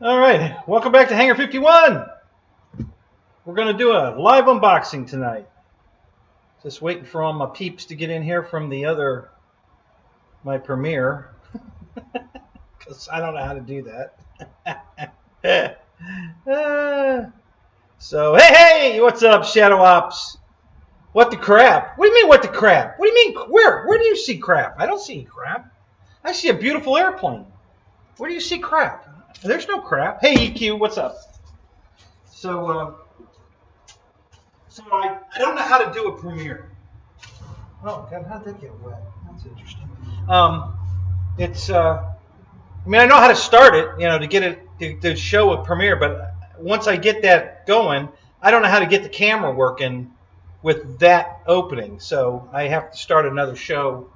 All right, welcome back to Hanger 51. We're going to do a live unboxing tonight. Just waiting for all my peeps to get in here from my premiere. Because I don't know how to do that. So, hey, what's up, Shadow Ops? What the crap? What do you mean, what the crap? What do you mean, where? Where do you see crap? I don't see any crap. I see a beautiful airplane. Where do you see crap? There's no crap. Hey, EQ, what's up? So I don't know how to do a premiere. Oh, God, how'd that get wet? That's interesting. I mean, I know how to start it, to get it, to show a premiere, but once I get that going, I don't know how to get the camera working with that opening. So I have to start another show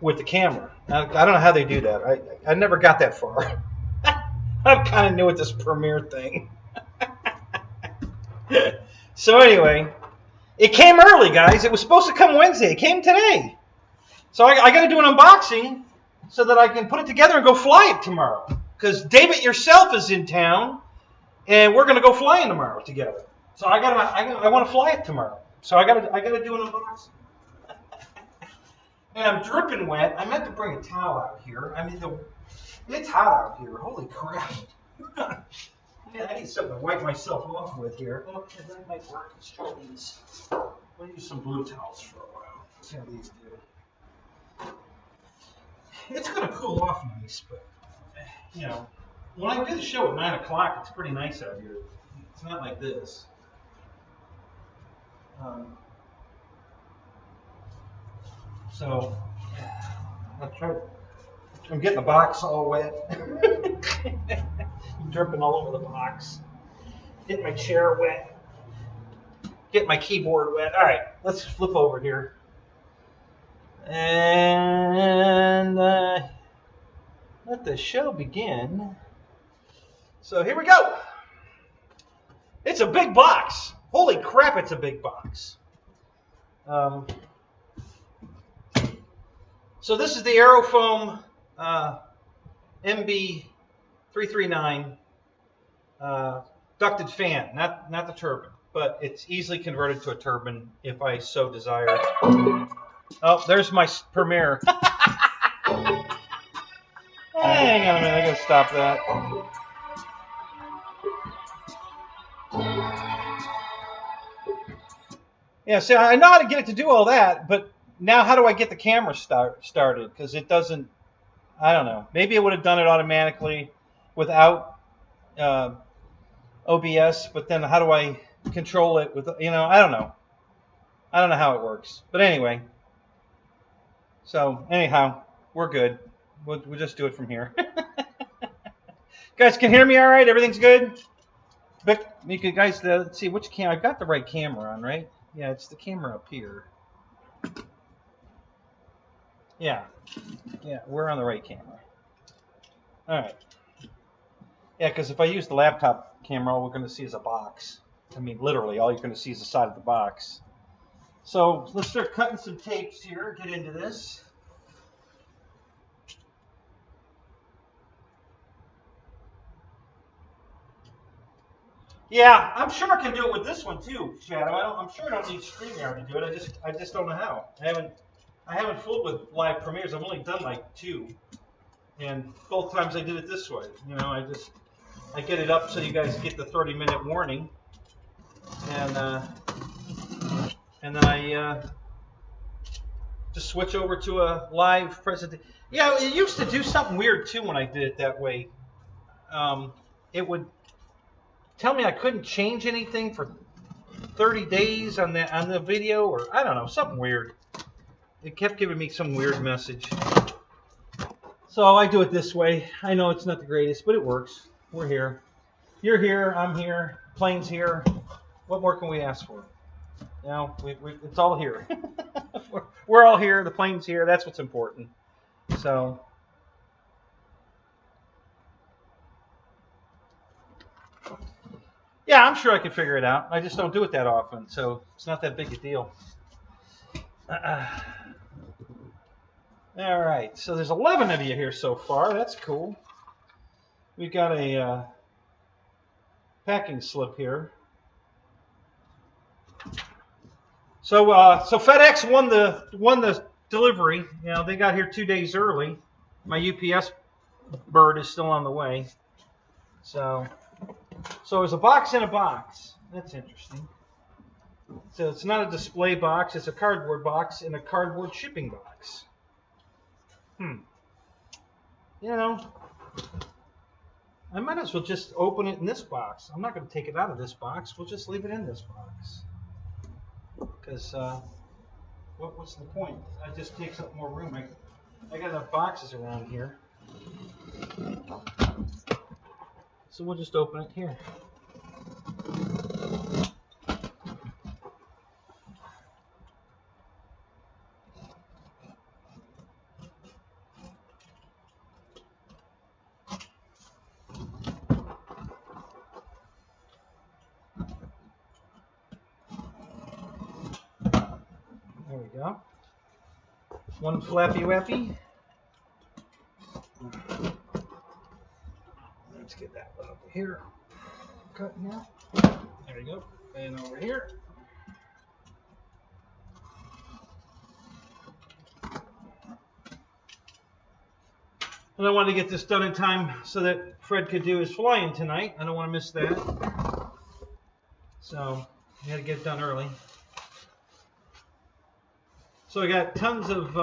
with the camera. I don't know how they do that. I never got that far. I'm kind of new at this premiere thing. So anyway, it came early, guys. It was supposed to come Wednesday. It came today. So I got to do an unboxing so that I can put it together and go fly it tomorrow. Because David yourself is in town, and we're going to go flying tomorrow together. So I want to fly it tomorrow. So I got to do an unboxing. And I'm dripping wet. I meant to bring a towel out here. I mean, it's hot out here. Holy crap. Man, I need something to wipe myself off with here. Okay, that might work. Let's try these. We'll use some blue towels for a while. See how these do. It's going to cool off nice, but, when I do the show at 9 o'clock, it's pretty nice out here. It's not like this. So, I'm getting the box all wet. I'm dripping all over the box. Getting my chair wet. Getting my keyboard wet. All right, let's flip over here. And let the show begin. So here we go. It's a big box. Holy crap, it's a big box. So this is the Aerofoam MB-339 ducted fan, not the turbine, but it's easily converted to a turbine if I so desire. Oh, there's my premiere. Hang on a minute, I gotta stop that. Yeah, see, I know how to get it to do all that, but now how do I get the camera started? Because it doesn't, I don't know. Maybe it would have done it automatically without OBS, but then how do I control it with, I don't know. I don't know how it works. But anyway. So, anyhow, we're good. We'll just do it from here. Guys, can you hear me all right? Everything's good? But you could, guys, let's see, which camera? I've got the right camera on, right? Yeah, it's the camera up here. Yeah, we're on the right camera. All right. Yeah, because if I use the laptop camera, all we're going to see is a box. I mean, literally, all you're going to see is the side of the box. So let's start cutting some tapes here, get into this. Yeah, I'm sure I can do it with this one too, Shadow. I'm sure I don't need StreamYard to do it. I just don't know how. I haven't fooled with live premieres. I've only done like 2, and both times I did it this way. I get it up so you guys get the 30-minute warning, and then I just switch over to a live presentation. Yeah, it used to do something weird too when I did it that way. It would tell me I couldn't change anything for 30 days on the video, or I don't know, something weird. It kept giving me some weird message. So I do it this way. I know it's not the greatest, but it works. We're here. You're here. I'm here. Plane's here. What more can we ask for? It's all here. We're all here. The plane's here. That's what's important. So, yeah, I'm sure I can figure it out. I just don't do it that often, so it's not that big a deal. All right, so there's 11 of you here so far. That's cool. We've got a packing slip here. So FedEx won the delivery. You know, they got here 2 days early. My UPS bird is still on the way. So it's a box in a box. That's interesting. So it's not a display box. It's a cardboard box in a cardboard shipping box. You know, I might as well just open it in this box. I'm not going to take it out of this box. We'll just leave it in this box. Because what's the point? It just takes up more room. I got enough boxes around here. So we'll just open it here. There we go. One flappy wappy. Let's get that one over here. Cut now. There we go. And over here. And I wanted to get this done in time so that Fred could do his flying tonight. I don't want to miss that. So I had to get it done early. So I got tons of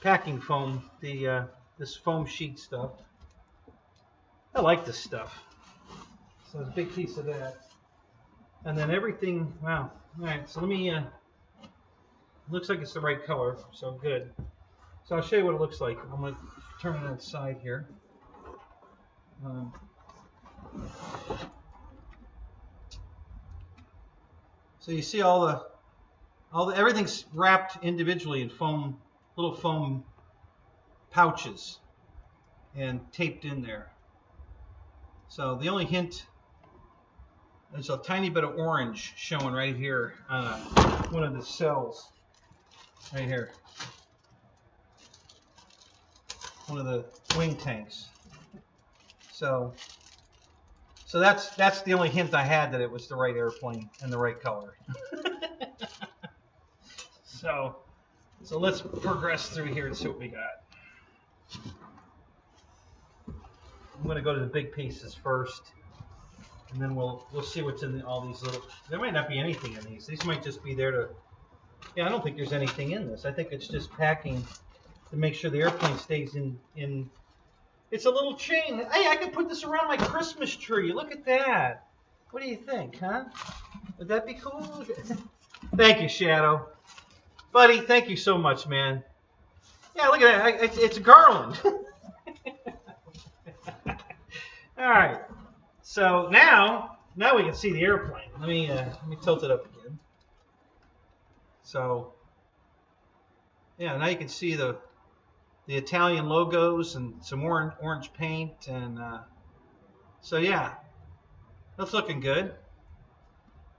packing foam, this foam sheet stuff. I like this stuff. So it's a big piece of that. And then everything, wow. All right, so let me, looks like it's the right color, so good. So I'll show you what it looks like. I'm going to turn it outside here. So you see everything's wrapped individually in foam, little foam pouches and taped in there. So the only hint, there's a tiny bit of orange showing right here on one of the cells, right here. One of the wing tanks. So that's the only hint I had that it was the right airplane and the right color. So let's progress through here and see what we got. I'm going to go to the big pieces first, and then we'll see what's in all these little. There might not be anything in these. These might just be there to. Yeah, I don't think there's anything in this. I think it's just packing to make sure the airplane stays in. It's a little chain. Hey, I could put this around my Christmas tree. Look at that. What do you think, huh? Would that be cool? Thank you, Shadow. Buddy, thank you so much, man. Yeah, look at that. It's a garland. All right. So now we can see the airplane. Let me tilt it up again. So, yeah, now you can see the Italian logos and some orange paint, and so yeah, that's looking good.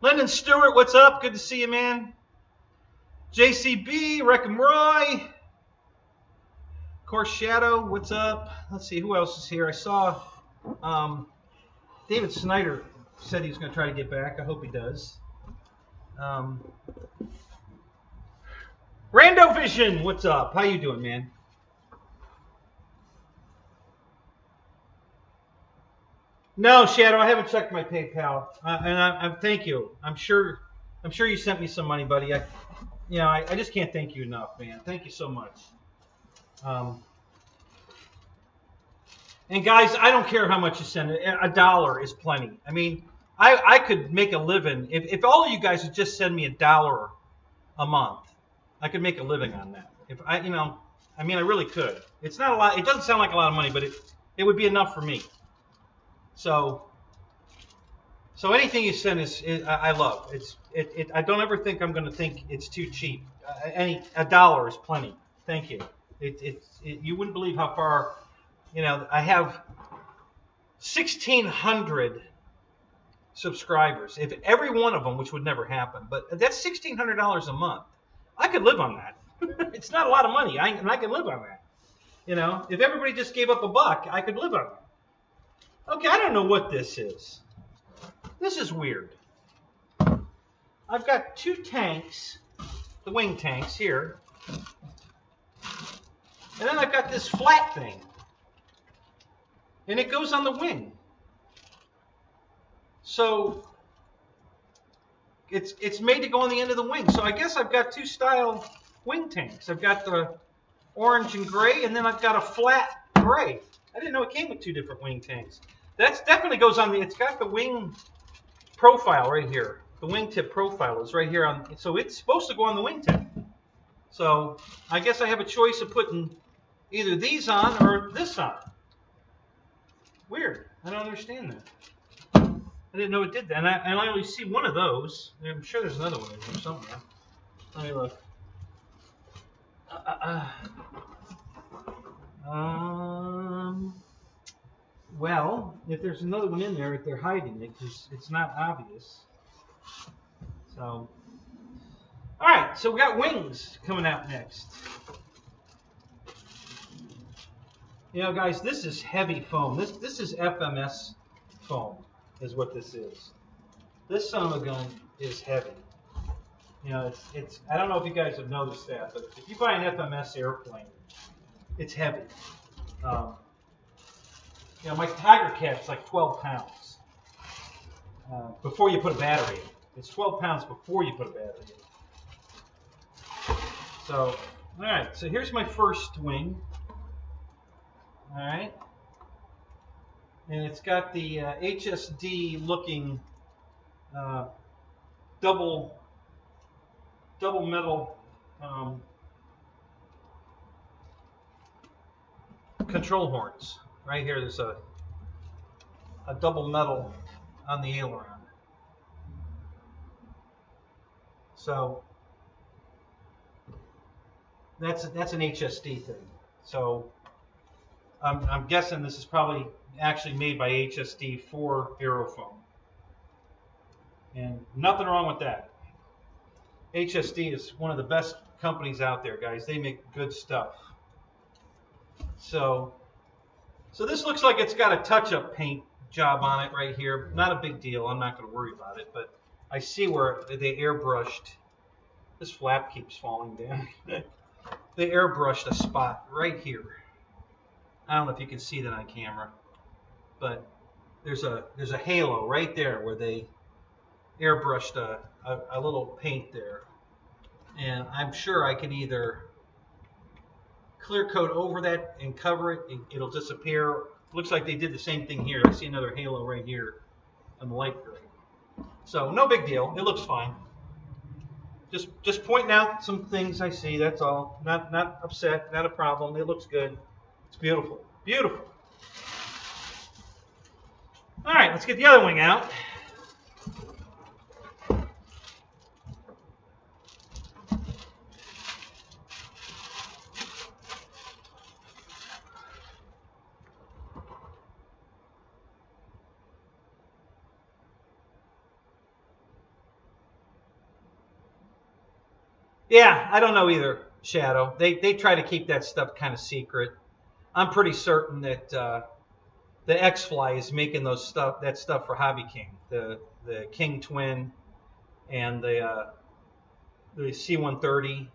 Lyndon Stewart, what's up? Good to see you, man. JCB, Wreckham Roy, of course, Shadow, what's up? Let's see who else is here. I saw David Snyder said he was going to try to get back. I hope he does. Rando Vision, what's up? How you doing, man? No, Shadow, I haven't checked my PayPal, and I thank you. I'm sure you sent me some money, buddy. I just can't thank you enough, man. Thank you so much. And guys, I don't care how much you send. $1 is plenty. I mean, I could make a living if all of you guys would just send me $1 a month. I could make a living on that. I really could. It's not a lot. It doesn't sound like a lot of money, but it would be enough for me. So anything you send I love. I don't ever think I'm going to think it's too cheap. $1 is plenty. Thank you. You wouldn't believe how far. I have 1,600 subscribers. If every one of them, which would never happen, but that's $1,600 a month. I could live on that. It's not a lot of money, and I can live on that. If everybody just gave up $1, I could live on that. Okay, I don't know what this is. This is weird. I've got two tanks, the wing tanks here, and then I've got this flat thing, and it goes on the wing. So it's made to go on the end of the wing. So I guess I've got two style wing tanks. I've got the orange and gray, and then I've got a flat gray. I didn't know it came with two different wing tanks. That definitely goes on the, it's got the wing profile right here. The wingtip profile is right here on, so it's supposed to go on the wingtip. So I guess I have a choice of putting either these on or this on. Weird. I don't understand that. I didn't know it did that. And I only see one of those. I'm sure there's another one in here somewhere. Let me look. Well, if there's another one in there, they're hiding it because it's not obvious. So, all right. So we got wings coming out next. You know, guys, this is heavy foam. This is FMS foam, is what this is. This son of a gun is heavy. You know, it's. I don't know if you guys have noticed that, but if you buy an FMS airplane, it's heavy. You know, my Tiger Cat's like 12 pounds before you put a battery in. It's 12 pounds before you put a battery in. So, all right. So here's my first wing. All right, and it's got the HSD looking double metal control horns. Right here, there's a double metal on the aileron. So that's an HSD thing. So I'm guessing this is probably actually made by HSD for Aerofoam. And nothing wrong with that. HSD is one of the best companies out there, guys. They make good stuff. So this looks like it's got a touch-up paint job on it right here. Not a big deal. I'm not going to worry about it. But I see where they airbrushed. This flap keeps falling down. They airbrushed a spot right here. I don't know if you can see that on camera, but there's a halo right there where they airbrushed a little paint there, and I'm sure I can either clear coat over that and cover it and it'll disappear. Looks like they did the same thing here. I see another halo right here on the light gray. So no big deal. It looks fine. Just pointing out some things I see. That's all. Not upset. Not a problem. It looks good. It's beautiful. Beautiful. All right, let's get the other wing out. Yeah, I don't know either, Shadow. They try to keep that stuff kind of secret. I'm pretty certain that the X-Fly is making that stuff for Hobby King, the King Twin and the C-130.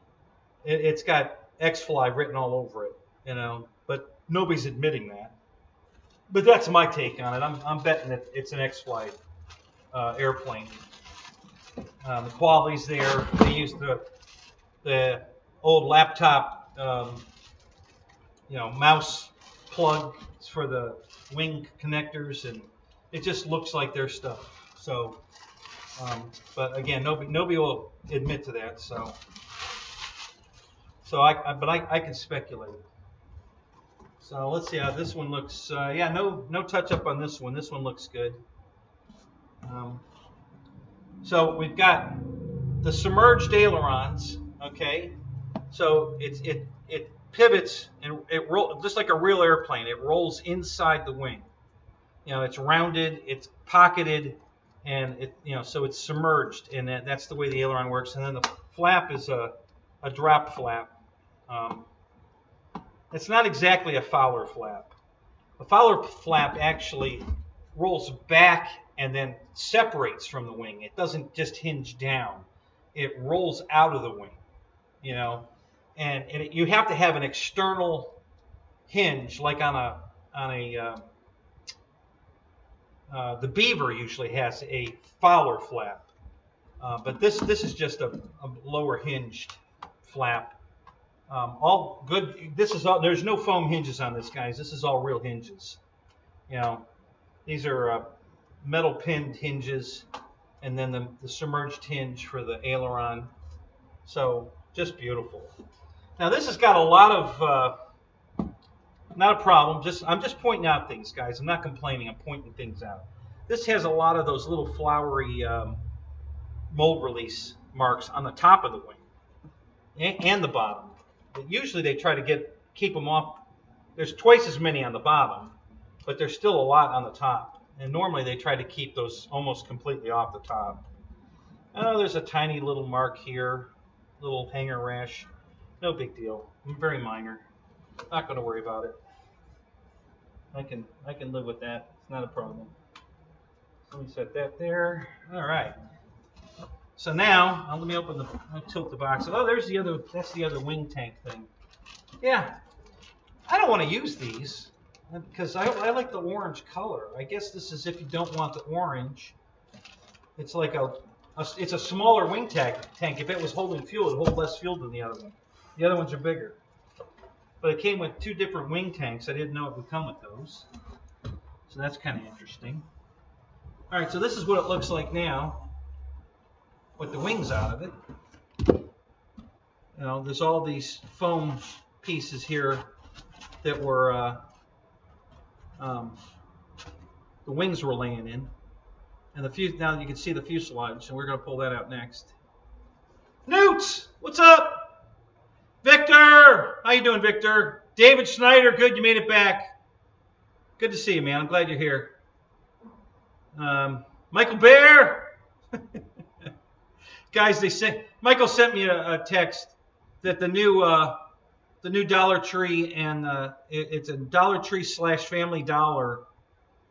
It's got X-Fly written all over it, you know. But nobody's admitting that. But that's my take on it. I'm betting that it's an X-Fly airplane. The quality's there. They use the old laptop, mouse plug for the wing connectors, and it just looks like their stuff. So, but again, nobody will admit to that. So I can speculate. So let's see how this one looks. Yeah, no touch up on this one. This one looks good. So we've got the submerged ailerons. Okay, so it pivots and it rolls just like a real airplane. It rolls inside the wing. You know, it's rounded, it's pocketed, and so it's submerged, and that's the way the aileron works. And then the flap is a drop flap. It's not exactly a Fowler flap. A Fowler flap actually rolls back and then separates from the wing. It doesn't just hinge down. It rolls out of the wing, you know, and you have to have an external hinge, like on a the Beaver usually has a Fowler flap, but this is just a lower hinged flap. All good. This is all. There's no foam hinges on this, guys. This is all real hinges. You know, these are metal pinned hinges, and then the submerged hinge for the aileron. So just beautiful. Now this has got a lot of, not a problem. I'm just pointing out things, guys. I'm not complaining. I'm pointing things out. This has a lot of those little flowery mold release marks on the top of the wing and the bottom. But usually they try to keep them off. There's twice as many on the bottom, but there's still a lot on the top. And normally they try to keep those almost completely off the top. Oh, there's a tiny little mark here, little hanger rash. No big deal. Very minor. Not going to worry about it. I can live with that. It's not a problem. So let me set that there. All right. So now, let me I'll tilt the box. Oh, there's the other, that's the other wing tank thing. Yeah, I don't want to use these because I like the orange color. I guess this is if you don't want the orange. It's like it's a smaller wing tank. If it was holding fuel, it would hold less fuel than the other one. The other ones are bigger. But it came with two different wing tanks. I didn't know it would come with those. So that's kind of interesting. All right, so this is what it looks like now, with the wings out of it. You know, there's all these foam pieces here that were the wings were laying in, and now you can see the fuselage, and we're going to pull that out next. Newts, what's up? Victor, how you doing, Victor? David Schneider, good, you made it back. Good to see you, man. I'm glad you're here. Michael Bear. Guys, Michael sent me a text that the new Dollar Tree and it's a Dollar Tree / Family Dollar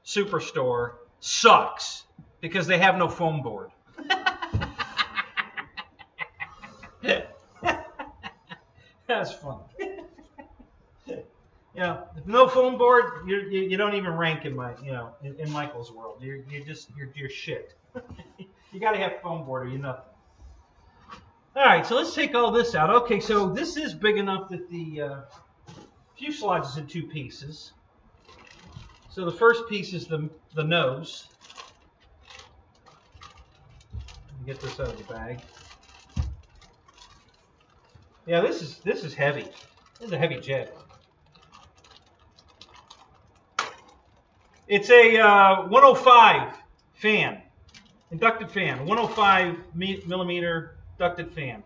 superstore sucks because they have no foam board. That's fun. Yeah, if no foam board, you don't even rank in in Michael's world. You're shit. You got to have foam board or you're nothing. All right, so let's take all this out. Okay, so this is big enough that the fuselage is in two pieces. So the first piece is the nose. Let me get this out of the bag. Yeah, this is heavy. This is a heavy jet. It's a 105 fan, inducted fan, 105 millimeter ducted fan.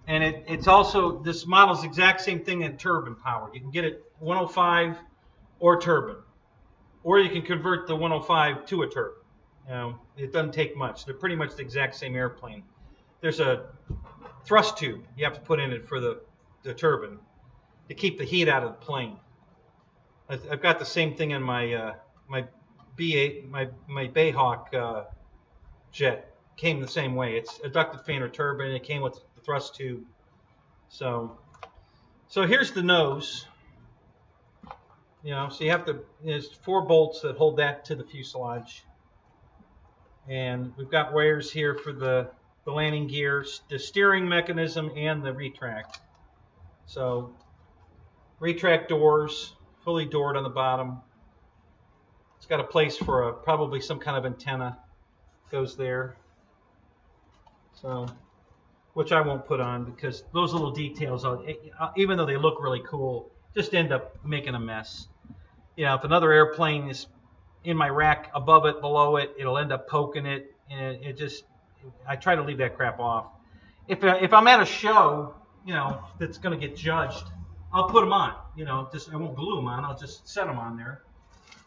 And it's also, this model's the exact same thing in turbine power. You can get it 105 or turbine. Or you can convert the 105 to a turbine. It doesn't take much. They're pretty much the exact same airplane. There's a thrust tube you have to put in it for the turbine to keep the heat out of the plane. I've got the same thing in my my Bayhawk jet. Came the same way. It's a ducted fan or turbine. It came with the thrust tube. So here's the nose. So you have to. There's 4 bolts that hold that to the fuselage, and we've got wires here for the landing gears, the steering mechanism, and the retract. So retract doors, fully doored on the bottom. It's got a place for probably some kind of antenna. Goes there. So, which I won't put on because those little details, even though they look really cool, just end up making a mess. If another airplane is in my rack above it, below it, it'll end up poking it, and I try to leave that crap off. If I'm at a show, that's going to get judged, I'll put them on. I won't glue them on. I'll just set them on there,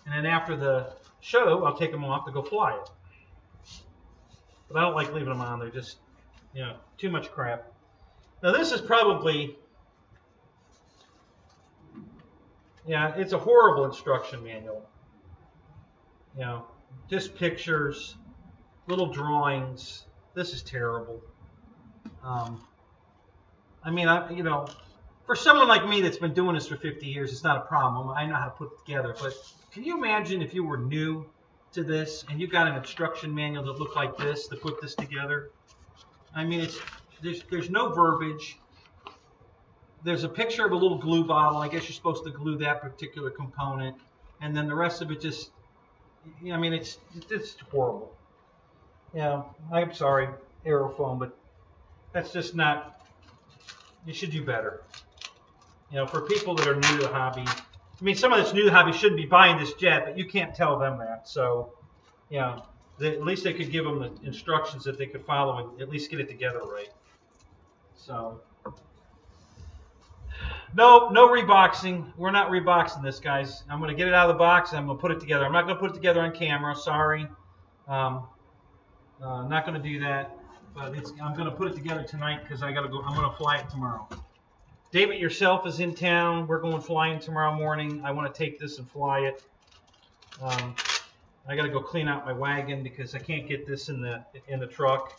and then after the show, I'll take them off to go fly it. But I don't like leaving them on. They're just, too much crap. Now this is probably Yeah, it's a horrible instruction manual. You know, just pictures, little drawings. This is terrible. I mean, you know, for someone like me that's been doing this for 50 years, it's not a problem. I know how to put it together. But can you imagine if you were new to this and you got an instruction manual that looked like this to put this together? I mean, there's no verbiage. There's a picture of a little glue bottle. I guess you're supposed to glue that particular component, and then the rest of it just, I mean, it's horrible. Yeah, I'm sorry, Aerofoam, but that's just not. You should do better. You know, for people that are new to the hobby. I mean, someone that's new to the hobby shouldn't be buying this jet, but you can't tell them that. So, you know, at least they could give them the instructions that they could follow and at least get it together right. So, no reboxing. We're not reboxing this, guys. I'm going to get it out of the box and I'm going to put it together. I'm not going to put it together on camera. Sorry. Not going to do that. But I'm going to put it together tonight because I got to go. I'm going to fly it tomorrow. David yourself is in town. We're going flying tomorrow morning. I want to take this and fly it. I got to go clean out my wagon because I can't get this in the truck.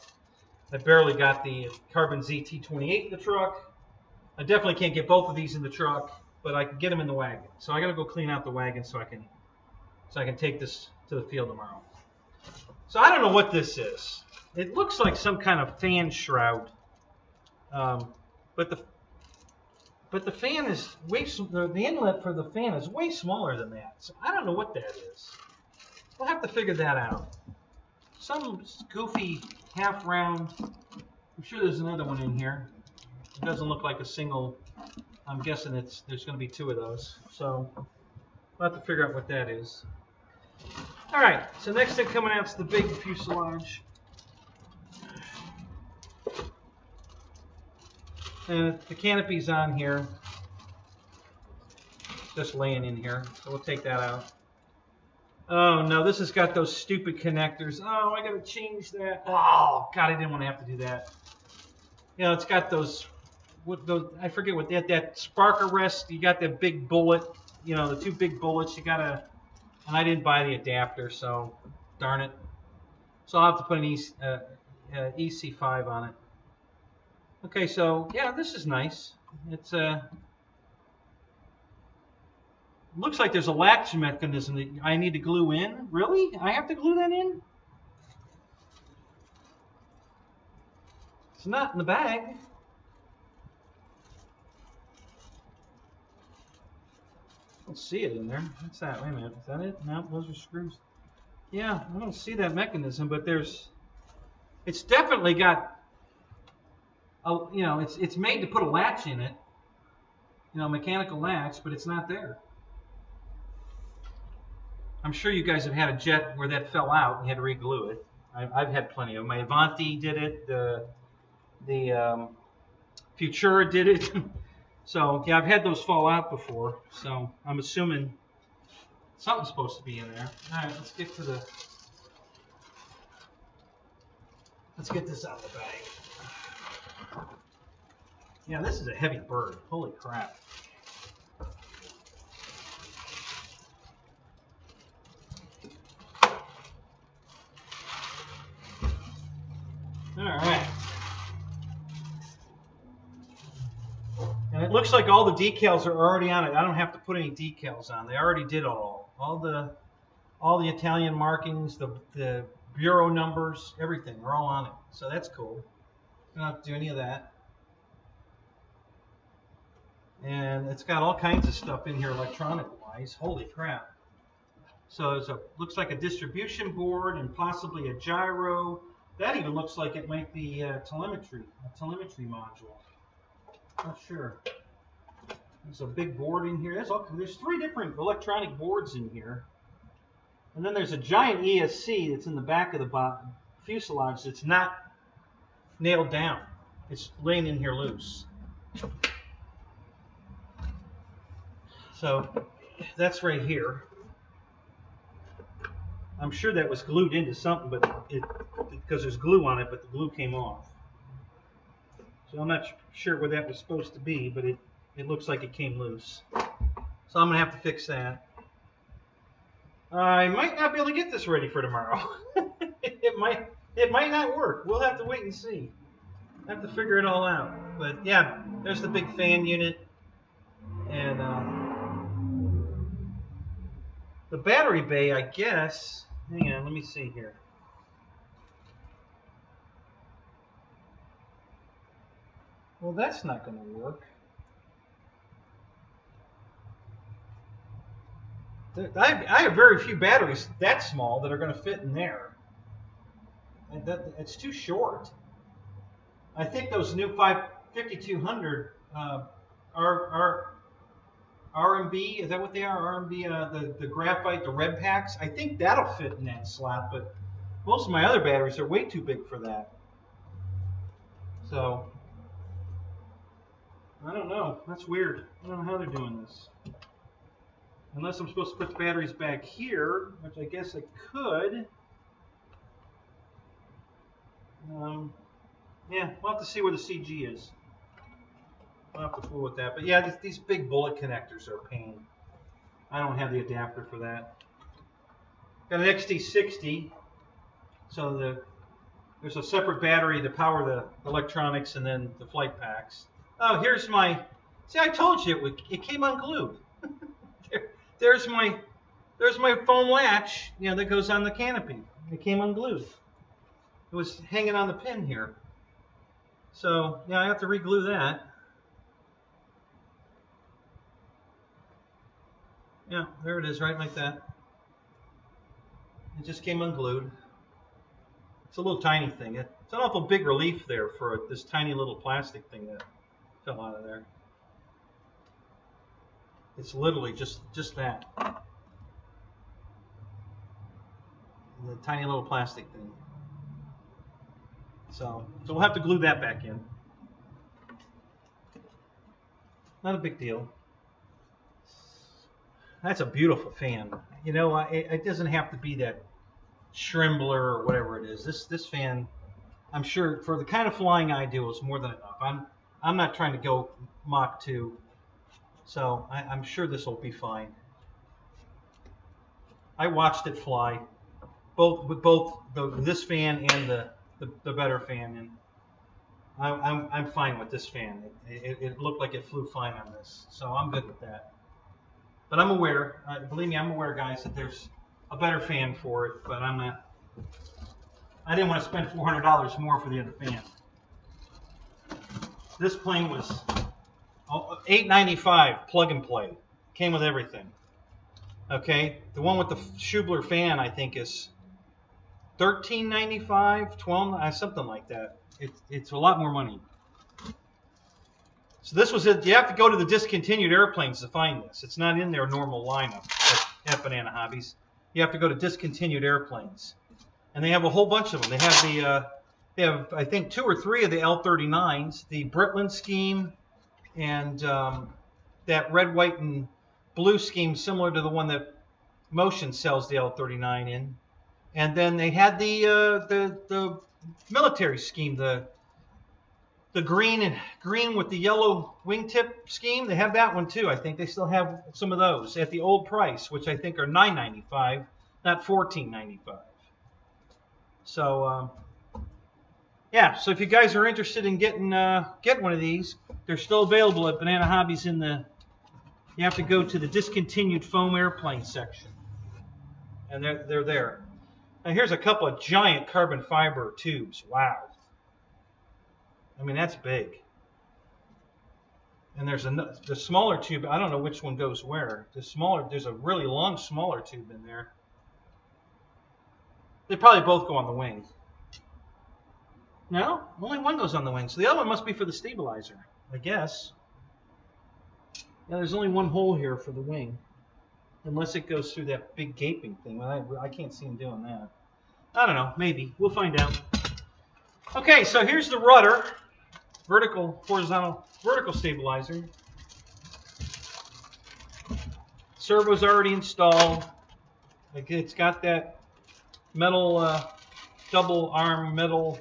I barely got the Carbon ZT28 in the truck. I definitely can't get both of these in the truck, but I can get them in the wagon. So I got to go clean out the wagon so I can take this to the field tomorrow. So I don't know what this is. It looks like some kind of fan shroud, but the fan is way the inlet for the fan is way smaller than that. So I don't know what that is. We'll have to figure that out. Some goofy half round. I'm sure there's another one in here. It doesn't look like a single. I'm guessing there's going to be two of those. So we'll have to figure out what that is. All right. So next thing coming out is the big fuselage. And the canopy's on here, just laying in here, so we'll take that out. Oh no, this has got those stupid connectors. Oh, I gotta change that. Oh God, I didn't want to have to do that. You know, it's got those, I forget what that spark arrest. You got that big bullet, you know, the two big bullets. You gotta, and I didn't buy the adapter, so darn it. So I'll have to put an EC5 on it. Okay, so yeah, this is nice. It's looks like there's a latch mechanism that I need to glue in. Really? I have to glue that in? It's not in the bag. I don't see it in there. What's that? Wait a minute. Is that it? No, those are screws. Yeah, I don't see that mechanism, but it's definitely got. You know, it's made to put a latch in it, you know, mechanical latch, but it's not there. I'm sure you guys have had a jet where that fell out and you had to re-glue it. I've had plenty of them. My Avanti did it. The Futura did it. So yeah, I've had those fall out before. So I'm assuming something's supposed to be in there. All right, let's get this out of the bag. Yeah, this is a heavy bird. Holy crap. All right. And it looks like all the decals are already on it. I don't have to put any decals on. They already did all the Italian markings, the bureau numbers, everything. They're all on it. So that's cool. I don't have to do any of that. And it's got all kinds of stuff in here electronic-wise. Holy crap. So looks like a distribution board and possibly a gyro. That even looks like it might be a telemetry module. Not sure. There's a big board in here. There's three different electronic boards in here. And then there's a giant ESC that's in the back of the fuselage that's not nailed down. It's laying in here loose. So that's right here. I'm sure that was glued into something, but because there's glue on it, but the glue came off. So I'm not sure where that was supposed to be, but it looks like it came loose. So So I'm going to have to fix that. I might not be able to get this ready for tomorrow. It might not work. We'll have to wait and see. Have to figure it all out. But yeah, there's the big fan unit. And the battery bay, I guess. Hang on, let me see here. Well, that's not going to work. I have very few batteries that small that are going to fit in there. It's too short. I think those new 5200 are RMB. Is that what they are? RMB, the graphite, the red packs. I think that'll fit in that slot, but most of my other batteries are way too big for that. So I don't know. That's weird. I don't know how they're doing this. Unless I'm supposed to put the batteries back here, which I guess I could. Yeah, we'll have to see where the CG is. I'll have to fool with that. But yeah, these big bullet connectors are a pain. I don't have the adapter for that. Got an XT60, so there's a separate battery to power the electronics and then the flight packs. Oh, here's my. See, I told you it came unglued. There's my foam latch, that goes on the canopy. It came unglued. It was hanging on the pin here. So yeah, I have to re-glue that. Yeah, there it is, right like that. It just came unglued. It's a little tiny thing. It's an awful big relief there for this tiny little plastic thing that fell out of there. It's literally just that. The tiny little plastic thing. So we'll have to glue that back in. Not a big deal. That's a beautiful fan. It doesn't have to be that Shrimbler or whatever it is. This fan, I'm sure for the kind of flying I do, is more than enough. I'm not trying to go Mach 2. So I'm sure this will be fine. I watched it fly, both this fan and the better fan, and I'm fine with this fan. It looked like it flew fine on this, so I'm good with that. But I'm aware, believe me, I'm aware, guys, that there's a better fan for it. But I'm not. I didn't want to spend $400 more for the other fan. This plane was $895 plug and play. Came with everything. Okay, the one with the Schubler fan I think is $13.95, $12, something like that. It's a lot more money. So this was it. You have to go to the discontinued airplanes to find this. It's not in their normal lineup at Banana Hobbies. You have to go to discontinued airplanes, and they have a whole bunch of them. They have I think 2 or 3 of the L-39s, the Britland scheme, and that red, white, and blue scheme similar to the one that Motion sells the L-39 in. And then they had the military scheme, the green with the yellow wingtip scheme. They have that one too. I think they still have some of those at the old price, which I think are $9.95, not $14.95. So yeah, so if you guys are interested in getting one of these, they're still available at Banana Hobbies. You have to go to the discontinued foam airplane section, and they're there. Now here's a couple of giant carbon fiber tubes. Wow. I mean, that's big. And there's the smaller tube. I don't know which one goes where. There's a really long, smaller tube in there. They probably both go on the wing. No, only one goes on the wing. So the other one must be for the stabilizer, I guess. Yeah, there's only one hole here for the wing. Unless it goes through that big gaping thing. I can't see him doing that. I don't know. Maybe. We'll find out. Okay, so here's the rudder. Horizontal, vertical stabilizer. Servo's already installed. It's got that metal, double arm metal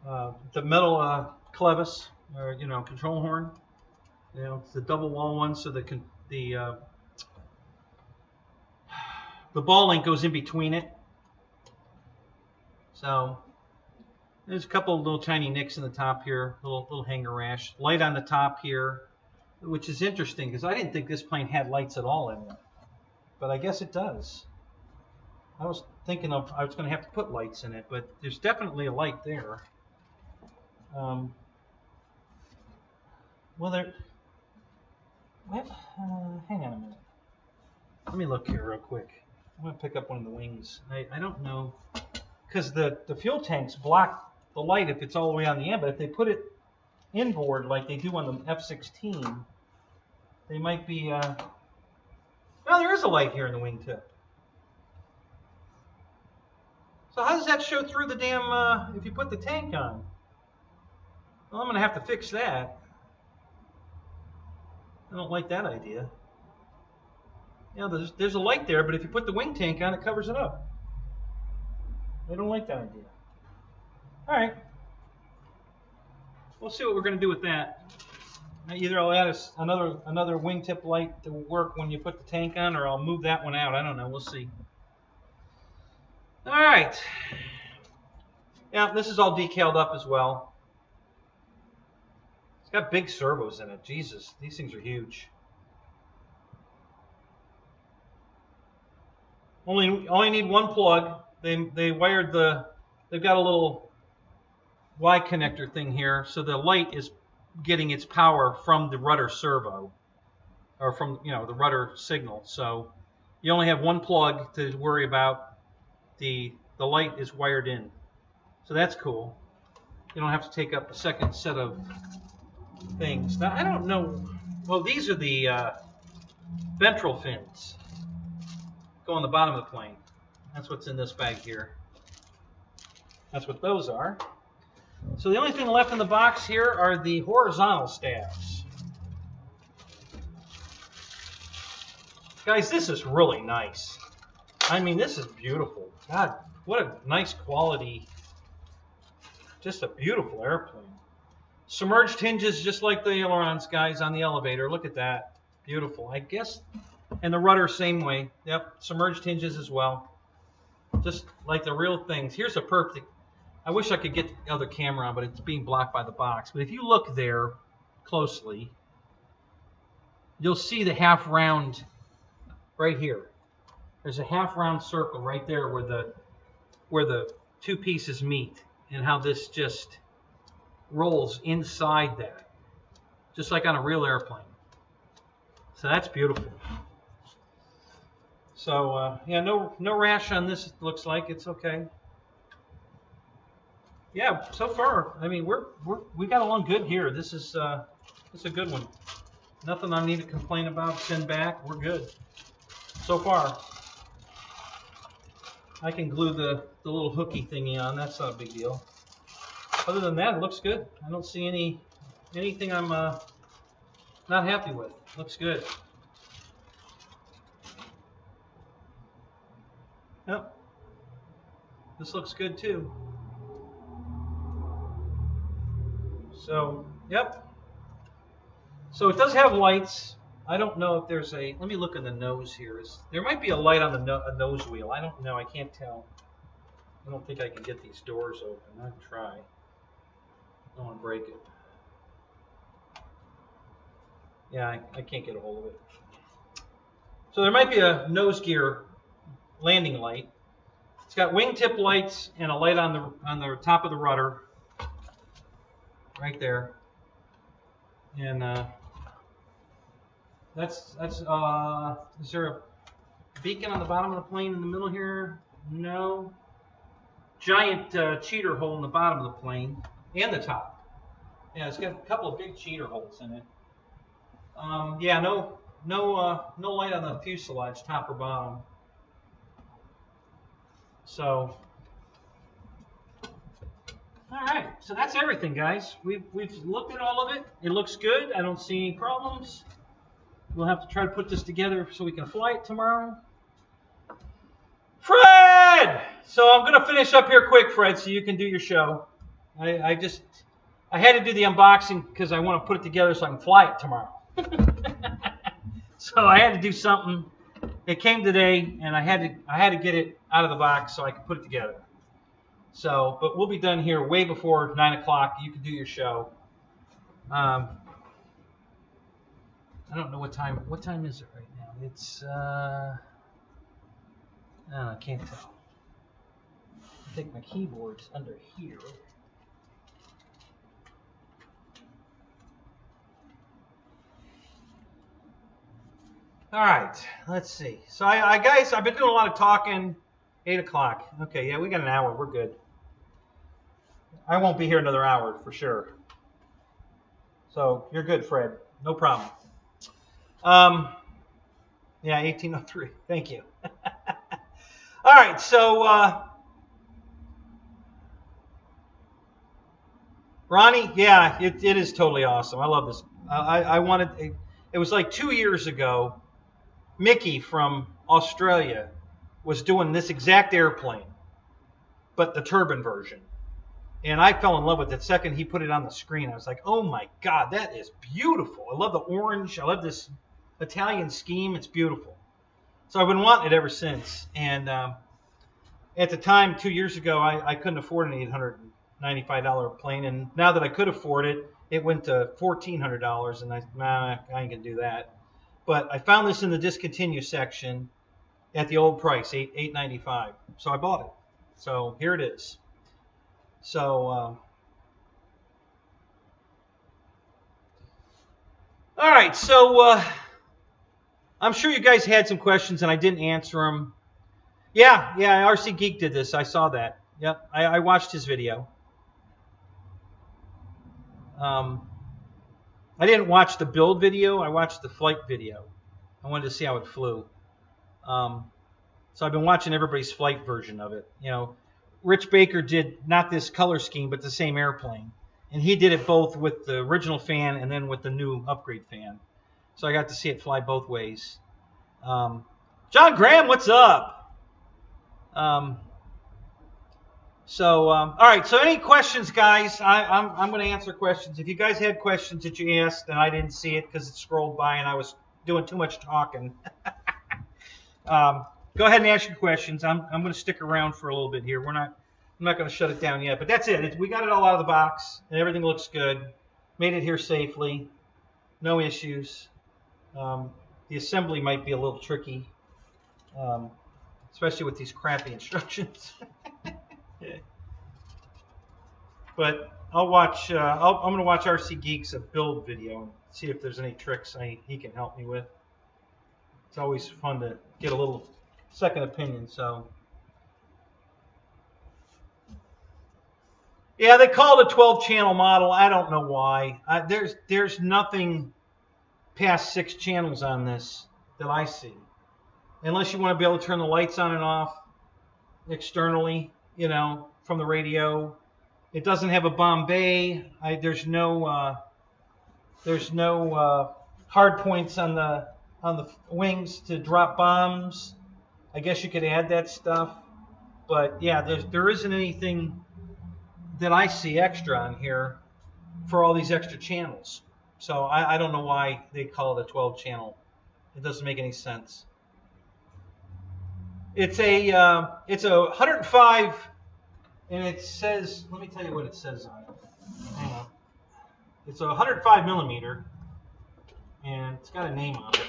the metal clevis, or control horn. It's the double wall one, so the ball link goes in between it. So there's a couple of little tiny nicks in the top here, little hanger rash. Light on the top here, which is interesting because I didn't think this plane had lights at all in it, but I guess it does. I was thinking I was going to have to put lights in it, but there's definitely a light there. Well, hang on a minute. Let me look here real quick. I'm going to pick up one of the wings. I don't know, because the fuel tanks block the light if it's all the way on the end, but if they put it inboard like they do on the F-16, they might be... well, there is a light here in the wingtip. So how does that show through the damn, if you put the tank on? Well, I'm going to have to fix that. I don't like that idea. There's a light there, but if you put the wing tank on, it covers it up. I don't like that idea. All right. We'll see what we're going to do with that. Either I'll add another wingtip light to work when you put the tank on, or I'll move that one out. I don't know. We'll see. All right. Yeah, this is all decaled up as well. It's got big servos in it. Jesus, these things are huge. Only need one plug. They wired they've got a little Y connector thing here, so the light is getting its power from the rudder servo, or from the rudder signal. So you only have one plug to worry about. The light is wired in, so that's cool. You don't have to take up a second set of things. Now I don't know. Well, these are the ventral fins. Go on the bottom of the plane. That's what's in this bag here. That's what those are. So the only thing left in the box here are the horizontal staffs. Guys, this is really nice. I mean, this is beautiful. God, what a nice quality. Just a beautiful airplane. Submerged hinges just like the ailerons, guys, on the elevator. Look at that. Beautiful. I guess, and the rudder same way. Yep, submerged hinges as well. Just like the real things. Here's a perfect, I wish I could get the other camera on, but it's being blocked by the box. But if you look there closely, you'll see the half round right here. There's a half round circle right there where the two pieces meet, and how this just rolls inside that, just like on a real airplane. So that's beautiful. So yeah, no rash on this. It looks like it's okay. Yeah, so far, I mean, we got along good here. This is a good one. Nothing I need to complain about. Send back. We're good so far. I can glue the little hooky thingy on. That's not a big deal. Other than that, it looks good. I don't see anything I'm not happy with. Looks good. Yep. This looks good too. So, yep. So it does have lights. I don't know if there's a, let me look in the nose here. There might be a light on the nose wheel. I don't know. I can't tell. I don't think I can get these doors open. I'll try. I don't want to break it. Yeah, I can't get a hold of it. So there might be a nose gear landing light. It's got wingtip lights and a light on the top of the rudder. Right there. And that's is there a beacon on the bottom of the plane in the middle here? No. Giant cheater hole in the bottom of the plane and the top. Yeah, it's got a couple of big cheater holes in it. Yeah, no light on the fuselage, top or bottom. So, all right. So that's everything, guys. We've looked at all of it. It looks good. I don't see any problems. We'll have to try to put this together so we can fly it tomorrow. Fred! So I'm going to finish up here quick, Fred, so you can do your show. I had to do the unboxing because I want to put it together so I can fly it tomorrow. So I had to do something. It came today, and I had to get it out of the box so I could put it together. So, but we'll be done here way before 9 o'clock. You can do your show. I don't know what time. What time is it right now? It's I can't tell. I think my keyboard's under here. All right, let's see. So guys, I've been doing a lot of talking. 8 o'clock. Okay, yeah, we got an hour. We're good. I won't be here another hour for sure. So you're good, Fred. No problem. Yeah, 1803. Thank you. All right, so Ronnie, yeah, it is totally awesome. I love this. I wanted. It was like 2 years ago. Mickey from Australia was doing this exact airplane, but the turbine version. And I fell in love with it. The second he put it on the screen, I was like, oh my God, that is beautiful. I love the orange. I love this Italian scheme. It's beautiful. So I've been wanting it ever since. And at the time, 2 years ago, I couldn't afford an $895 plane. And now that I could afford it, it went to $1,400. And I ain't going to do that. But I found this in the discontinue section at the old price, $895. So I bought it. So here it is. So, all right. So I'm sure you guys had some questions and I didn't answer them. Yeah, RC Geek did this. I saw that. Yep, I watched his video. I didn't watch the build video. I watched the flight video. I wanted to see how it flew. So I've been watching everybody's flight version of it. You know, Rich Baker did not this color scheme, but the same airplane. And he did it both with the original fan and then with the new upgrade fan. So I got to see it fly both ways. John Graham, what's up? All right. So any questions, guys? I'm going to answer questions. If you guys had questions that you asked and I didn't see it because it scrolled by and I was doing too much talking, go ahead and ask your questions. I'm going to stick around for a little bit here. I'm not going to shut it down yet, but that's it. We got it all out of the box and everything looks good. Made it here safely. No issues. The assembly might be a little tricky, especially with these crappy instructions. But I'll watch. I'm going to watch RC Geek's build video and see if there's any tricks he can help me with. It's always fun to get a little second opinion. So yeah, they call it a 12-channel model. I don't know why. There's nothing past 6 channels on this that I see, unless you want to be able to turn the lights on and off externally, you know, from the radio. It doesn't have a bomb bay. There's no hard points on the wings to drop bombs. I guess you could add that stuff, but yeah, there isn't anything that I see extra on here for all these extra channels. So I don't know why they call it a 12-channel. It doesn't make any sense. It's a 105, and it says, let me tell you what it says on it. Hang on. It's a 105 millimeter, and it's got a name on it.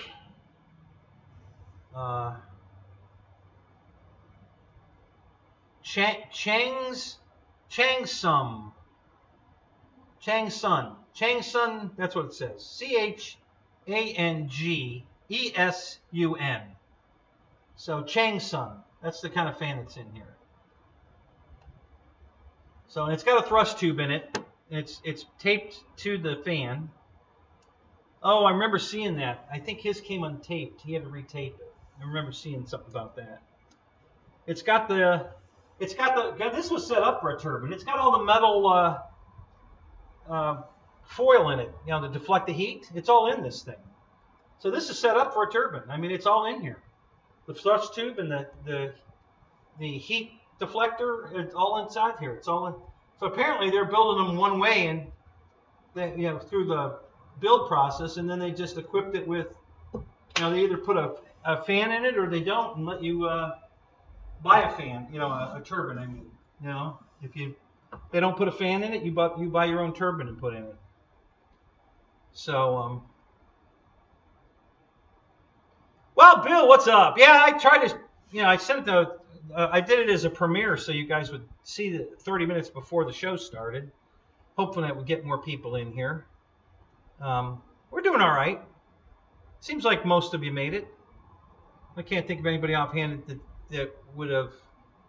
Changsun, that's what it says. CHANGESUN. So Changsun, that's the kind of fan that's in here. So it's got a thrust tube in it. It's taped to the fan. Oh, I remember seeing that. I think his came untaped. He had to retape it. I remember seeing something about that. This was set up for a turbine. It's got all the metal foil in it, you know, to deflect the heat. It's all in this thing. So this is set up for a turbine. I mean, it's all in here. The thrust tube and the heat deflector, it's all inside here. It's all in. So apparently they're building them one way, and they, through the build process, and then they just equipped it with, they either put a fan in it or they don't, and let you buy a fan, a turbine. I mean, if they don't put a fan in it, you buy your own turbine and put in it. So, well, Bill, what's up? Yeah, I tried to, I sent it I did it as a premiere so you guys would see it 30 minutes before the show started. Hopefully that would get more people in here. We're doing all right. Seems like most of you made it. I can't think of anybody offhand that would have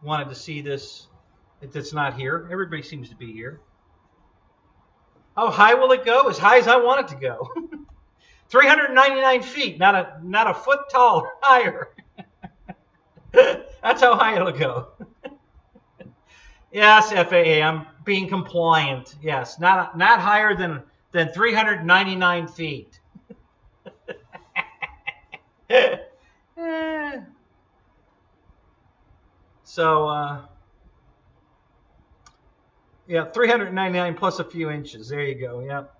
wanted to see this that's not here. Everybody seems to be here. How high will it go? As high as I want it to go. 399 feet, not a foot tall, higher. That's how high it'll go. Yes, FAA, I'm being compliant. Yes, not higher than 399 feet. So, yeah, 399 plus a few inches. There you go. Yep.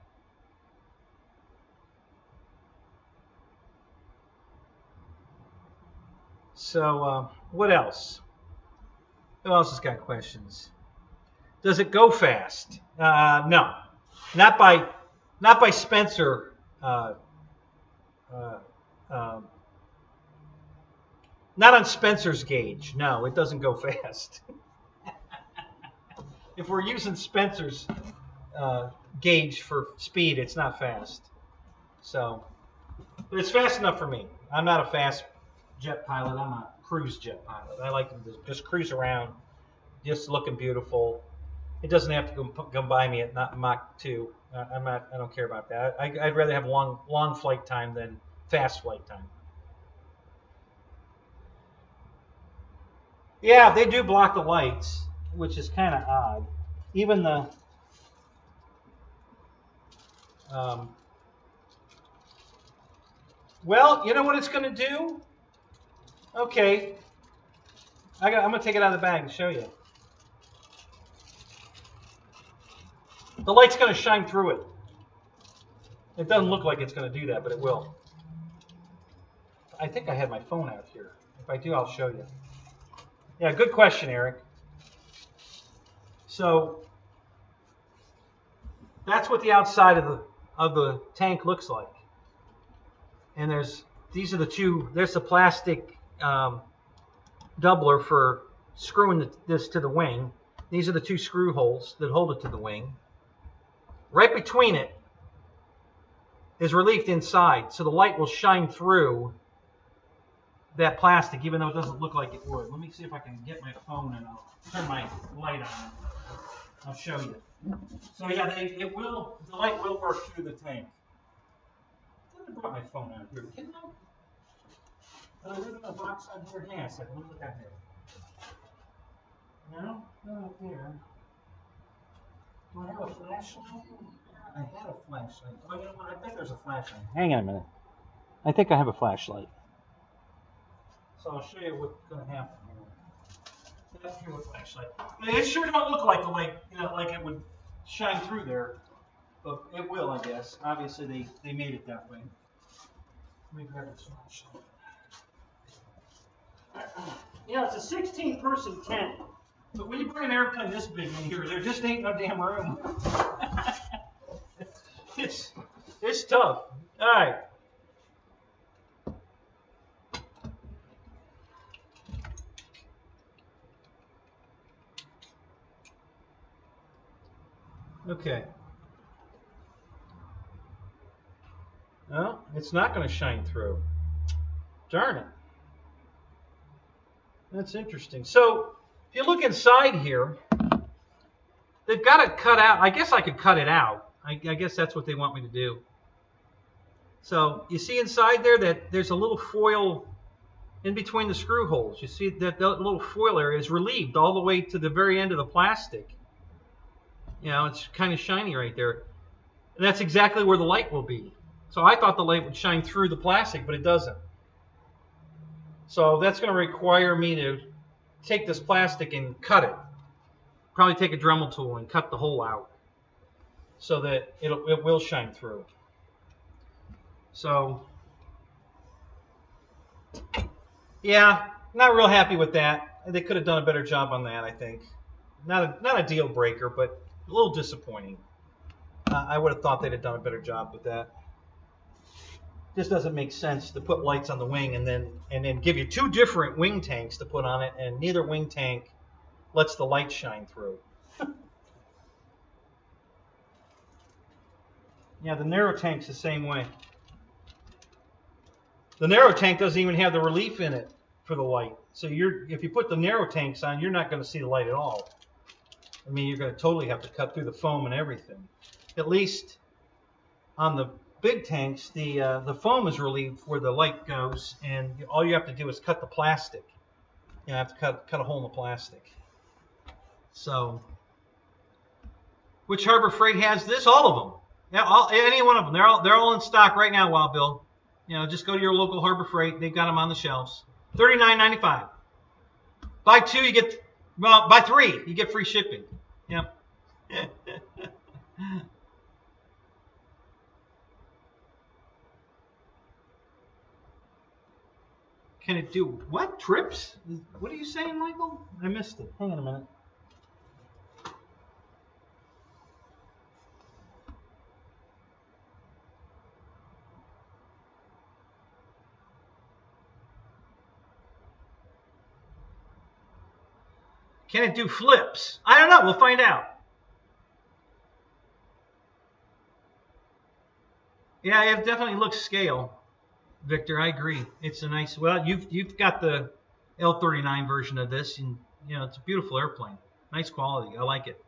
So, what else? Who else has got questions? Does it go fast? No, not by Spencer. Not on Spencer's gauge. No, it doesn't go fast. If we're using Spencer's gauge for speed, it's not fast. So, but it's fast enough for me. I'm not a fast jet pilot. I'm a cruise jet pilot. I like to just cruise around, just looking beautiful. It doesn't have to come by me at Mach 2. I don't care about that. I'd rather have long flight time than fast flight time. Yeah, they do block the lights, which is kind of odd. Even the well, you know what it's going to do? Okay, I'm going to take it out of the bag and show you. The light's going to shine through it. It doesn't look like it's going to do that, but it will. I think I had my phone out here. If I do, I'll show you. Yeah, good question, Eric. So that's what the outside of the tank looks like. And these are the two. There's the plastic doubler for screwing this to the wing. These are the two screw holes that hold it to the wing. Right between it is relieved inside, so the light will shine through that plastic, even though it doesn't look like it would. Let me see if I can get my phone and I'll turn my light on. I'll show you. So yeah, the light will work through the tank. I brought my phone out here. Can I leave it in a box on here? Yeah, let me look out here. No? Not up there. Do I have a flashlight? I had a flashlight. Oh, you know what? I think there's a flashlight. Hang on a minute. I think I have a flashlight. So I'll show you what's going to happen here. That's here with flashlight. It sure don't look like the light, like it would shine through there, but it will, I guess. Obviously, they made it that way. Let me grab this flashlight. Yeah, it's a 16-person tent. But when you bring an airplane this big in here, there just ain't no damn room. It's tough. All right. Okay. Well, it's not going to shine through. Darn it. That's interesting. So, if you look inside here, they've got it cut out. I guess I could cut it out. I guess that's what they want me to do. So, you see inside there that there's a little foil in between the screw holes. You see that the little foil area is relieved all the way to the very end of the plastic. It's kind of shiny right there. And that's exactly where the light will be. So I thought the light would shine through the plastic, but it doesn't. So that's going to require me to take this plastic and cut it. Of probably take a Dremel tool and cut the hole out so that it will shine through. So, yeah, not real happy with that. They could have done a better job on that, I think. Not a deal breaker, but a little disappointing. I would have thought they'd have done a better job with that. Just doesn't make sense to put lights on the wing and then give you two different wing tanks to put on it, and neither wing tank lets the light shine through. Yeah, the narrow tank's the same way. The narrow tank doesn't even have the relief in it for the light. So if you put the narrow tanks on, you're not going to see the light at all. I mean, you're going to totally have to cut through the foam and everything. At least on the big tanks, the foam is relieved where the light goes, and all you have to do is cut the plastic. You have to cut a hole in the plastic. So, which Harbor Freight has this? All of them. Yeah, any one of them. They're all in stock right now, Wild Bill. You know, just go to your local Harbor Freight. They've got them on the shelves. $39.95. Buy two, you get, well, buy three, you get free shipping. Yep. Can it do what? Trips? What are you saying, Michael? I missed it. Hang on a minute. Can it do flips? I don't know. We'll find out. Yeah, it definitely looks scale. Victor, I agree. It's a nice. Well, you've got the L39 version of this, and you know it's a beautiful airplane. Nice quality. I like it.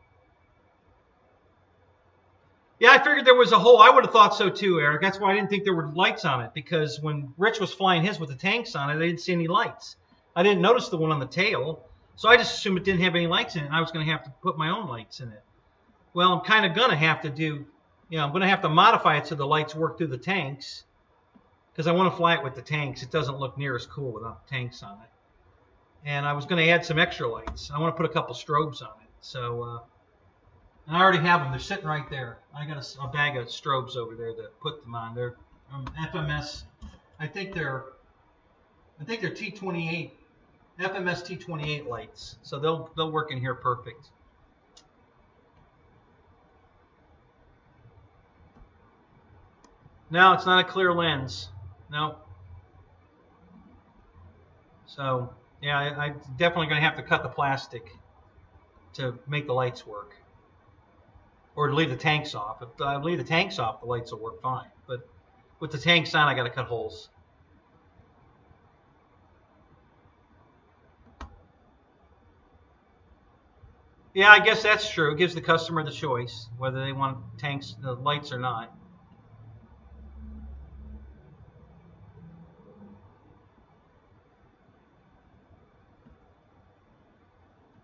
Yeah, I figured there was a hole. I would have thought so too, Eric. That's why I didn't think there were lights on it, because when Rich was flying his with the tanks on it, I didn't see any lights. I didn't notice the one on the tail. So I just assumed it didn't have any lights in it, and I was going to have to put my own lights in it. Well, I'm kind of going to have to do, you know, I'm going to have to modify it so the lights work through the tanks, because I want to fly it with the tanks. It doesn't look near as cool without the tanks on it. And I was going to add some extra lights. I want to put a couple strobes on it. So, and I already have them. They're sitting right there. I got a bag of strobes over there to put them on. They're FMS. I think they're T28. FMS T28 lights, so they'll work in here perfect. No, it's not a clear lens. No. So yeah, I'm definitely going to have to cut the plastic to make the lights work, or to leave the tanks off. If I leave the tanks off, the lights will work fine. But with the tanks on, I got to cut holes. Yeah, I guess that's true. It gives the customer the choice whether they want tanks, the lights or not.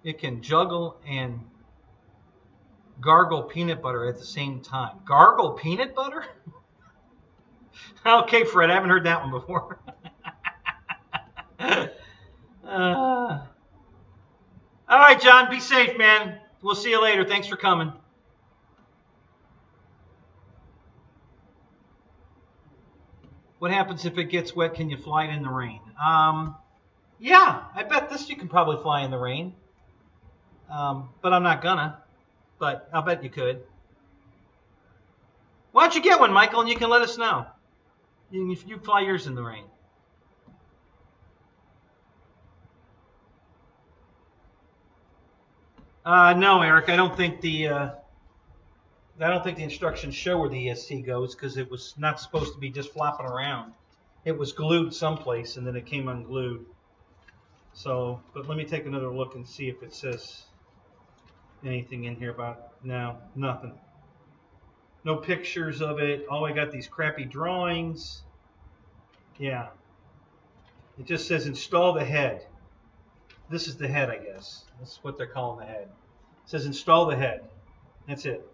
It can juggle and gargle peanut butter at the same time. Gargle peanut butter? Okay, Fred, I haven't heard that one before. All right, John, be safe, man. We'll see you later. Thanks for coming. What happens if it gets wet? Can you fly it in the rain? Yeah, I bet this you can probably fly in the rain. But I'm not gonna. But I'll bet you could. Why don't you get one, Michael, and you can let us know. You fly yours in the rain. No, Eric, I don't think the instructions show where the EST goes, because it was not supposed to be just flopping around. It was glued someplace, and then it came unglued. So, but let me take another look and see if it says anything in here about. No, nothing. No pictures of it. Oh, I got these crappy drawings. Yeah. It just says install the head. This is the head, I guess. That's what they're calling the head. It says install the head. That's it.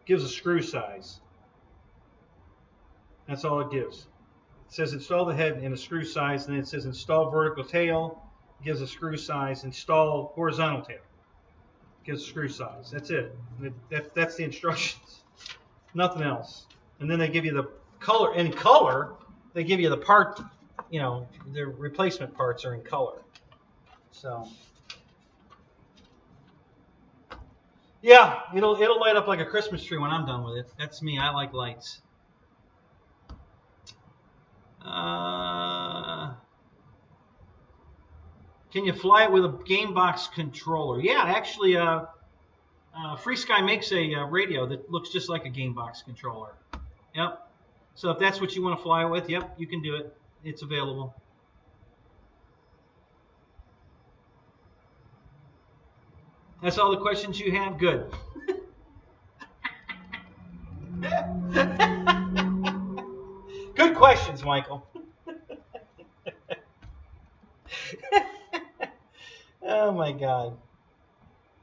Gives a screw size. That's all it gives. It says install the head in a screw size, and then it says install vertical tail, gives a screw size, install horizontal tail, gives a screw size. That's it. That's the instructions. Nothing else. And then they give you the color. In color, they give you the part, you know, the replacement parts are in color. So, yeah, it'll light up like a Christmas tree when I'm done with it. That's me. I like lights. Can you fly it with a game box controller? Yeah, actually, Free Sky makes a radio that looks just like a game box controller. Yep. So if that's what you want to fly with, yep, you can do it. It's available. That's all the questions you have? Good. Good questions, Michael. Oh my God.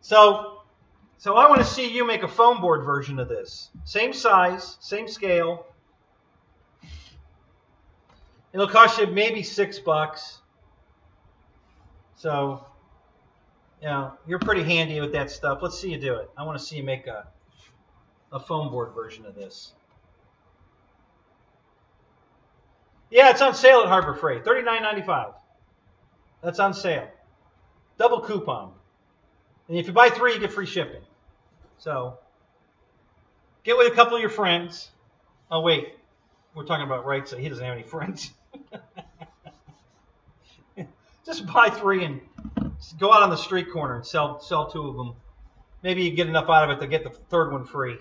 So I want to see you make a foam board version of this. Same size, same scale. It'll cost you maybe $6. So, you know, you're pretty handy with that stuff. Let's see you do it. I want to see you make a foam board version of this. Yeah, it's on sale at Harbor Freight. $39.95. That's on sale. Double coupon. And if you buy 3, you get free shipping. So, get with a couple of your friends. Oh, wait. We're talking about Wright, so he doesn't have any friends. Just buy 3 and go out on the street corner and sell 2 of them. Maybe you get enough out of it to get the 3rd one free.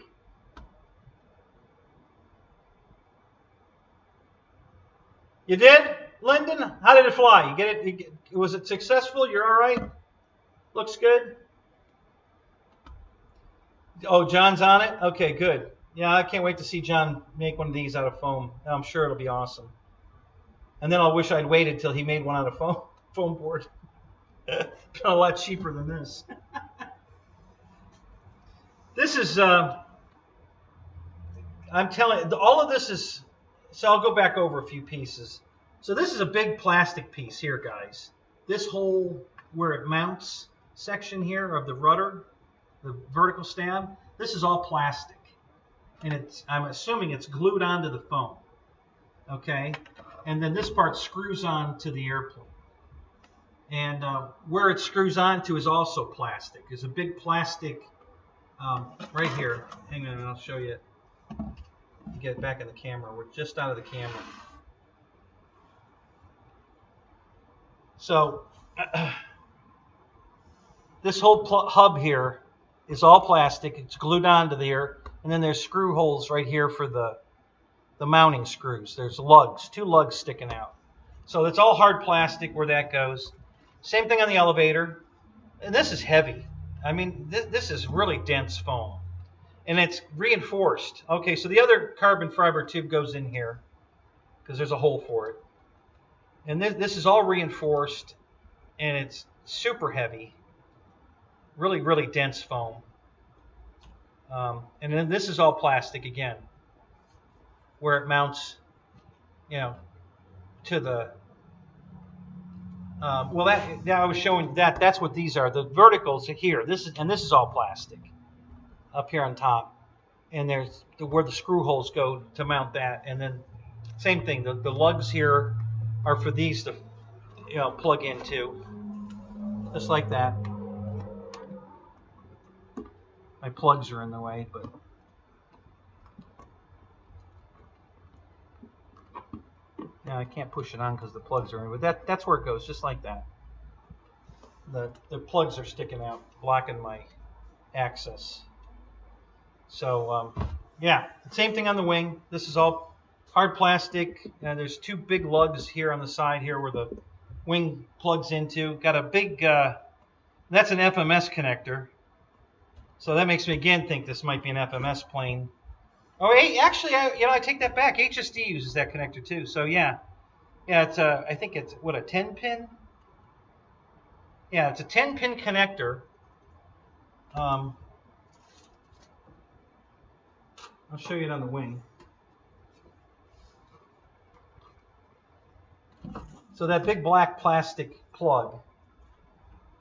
You did, Lyndon? How did it fly? You get it? Was it successful? You're all right? Looks good? Oh, John's on it? Okay, good. Yeah, I can't wait to see John make one of these out of foam. I'm sure it'll be awesome. And then I'll wish I'd waited till he made one out of foam board. Been a lot cheaper than this. This is, I'm telling you, all of this is, so I'll go back over a few pieces. So this is a big plastic piece here, guys. This whole, where it mounts section here of the rudder, the vertical stab, this is all plastic. And I'm assuming it's glued onto the foam. Okay? And then this part screws on to the airplane. And where it screws onto is also plastic. There's a big plastic right here. Hang on, I'll show you it. You get it back in the camera. We're just out of the camera. So this whole hub here is all plastic. It's glued onto there. And then there's screw holes right here for the mounting screws. There's lugs, 2 lugs sticking out. So it's all hard plastic where that goes. Same thing on the elevator. And this is heavy. I mean, this is really dense foam. And it's reinforced. Okay, so the other carbon fiber tube goes in here because there's a hole for it. And this is all reinforced, and it's super heavy. Really, really dense foam. And then this is all plastic again, where it mounts, you know, to the. Well, that I was showing that's what these are. The verticals are here. This is all plastic up here on top, and there's where the screw holes go to mount that. And then same thing. The lugs here are for these to, you know, plug into, just like that. My plugs are in the way, but yeah, I can't push it on because the plugs are in. But that's where it goes, just like that. The plugs are sticking out, blocking my access. So yeah, same thing on the wing. This is all hard plastic. There's 2 big lugs here on the side here where the wing plugs into. Got a big. That's an FMS connector. So that makes me again think this might be an FMS plane. Oh, actually, I take that back. HSD uses that connector too. So yeah, it's I think it's what, a 10-pin. Yeah, it's a 10-pin connector. I'll show you it on the wing. So that big black plastic plug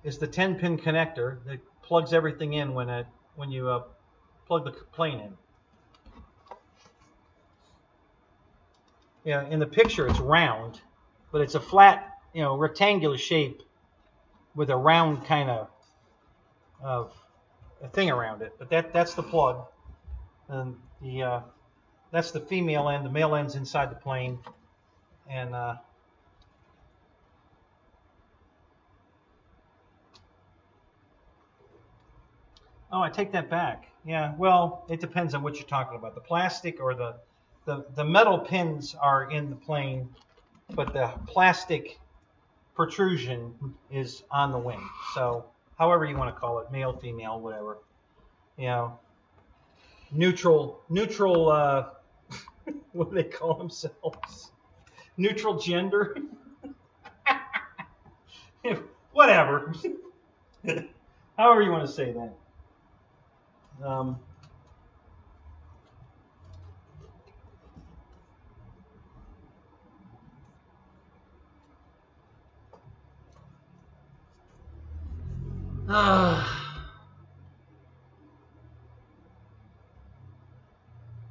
is the 10-pin connector that plugs everything in when you plug the plane in. Yeah, in the picture it's round, but it's a flat, rectangular shape with a round kind of a thing around it. But that's the plug, and that's the female end. The male end's inside the plane, and oh, I take that back. Yeah, well, it depends on what you're talking about. The plastic or the metal pins are in the plane, but the plastic protrusion is on the wing. So however you want to call it, male, female, whatever. Neutral, what do they call themselves? Neutral gender? Whatever. However you want to say that.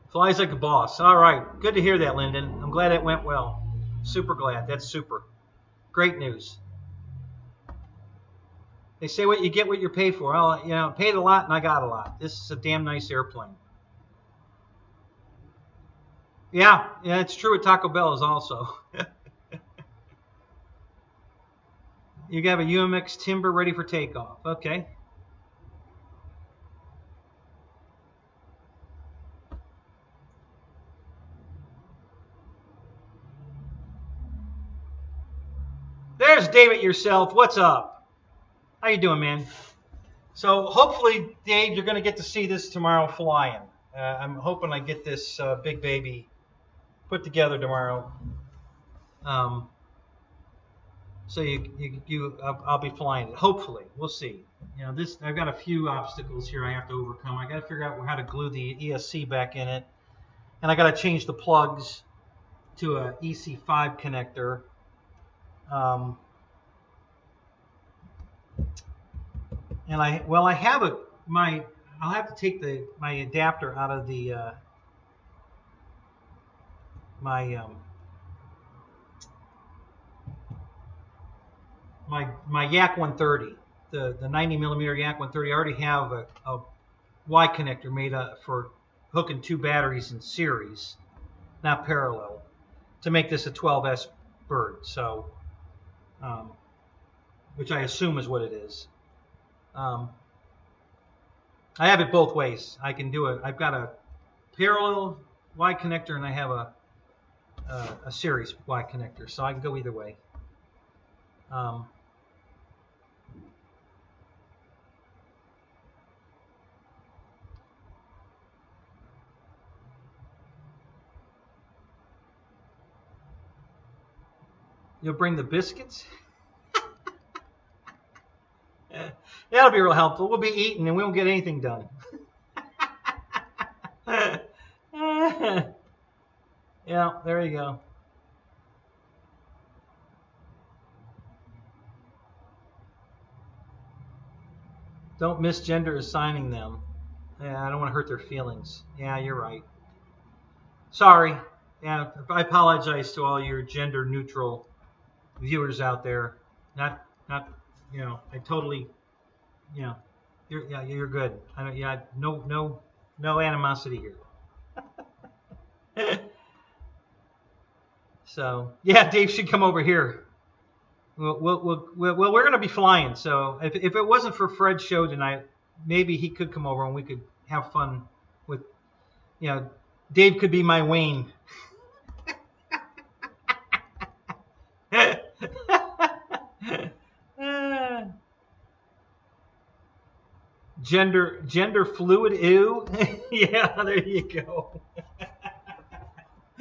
Flies like a boss. All right. Good to hear that, Lyndon. I'm glad it went well. Super glad. That's super. Great news. They say what you get, what you pay for. Well, paid a lot and I got a lot. This is a damn nice airplane. Yeah, it's true at Taco Bell is also. You have a UMX Timber ready for takeoff. Okay. There's David yourself. What's up? How you doing, man? So hopefully, Dave, you're going to get to see this tomorrow flying. I'm hoping I get this big baby put together tomorrow. So I'll be flying it. Hopefully, we'll see. I've got a few obstacles here I have to overcome. I got to figure out how to glue the ESC back in it, and I got to change the plugs to a EC5 connector. And I have I'll have to take my adapter out of the my Yak 130, the 90 millimeter Yak 130. I already have a Y connector made for hooking two batteries in series, not parallel, to make this a 12S bird. So, which I assume is what it is. I have it both ways. I can do it. I've got a parallel Y connector and I have a series Y connector, so I can go either way. You'll bring the biscuits? That'll be real helpful. We'll be eating and we won't get anything done. Yeah, there you go. Don't misgender assigning them. Yeah, I don't want to hurt their feelings. Yeah, you're right. Sorry. Yeah, I apologize to all your gender neutral viewers out there. Not I totally, you're good. No animosity here. So yeah, Dave should come over here. Well, we're going to be flying. So if it wasn't for Fred's show tonight, maybe he could come over and we could have fun with, Dave could be my Wayne. Gender fluid, ew. Yeah, there you go.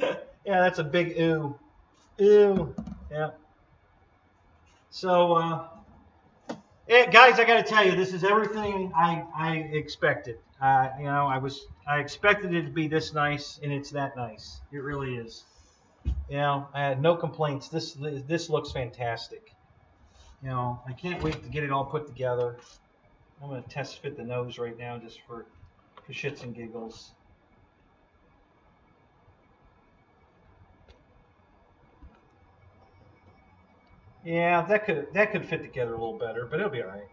Yeah, that's a big ew. Ew. Yeah. So, guys, I got to tell you, this is everything I expected. I expected it to be this nice, and it's that nice. It really is. You know, I had no complaints. This looks fantastic. You know, I can't wait to get it all put together. I'm going to test fit the nose right now just for shits and giggles. Yeah, that could fit together a little better, but it'll be all right.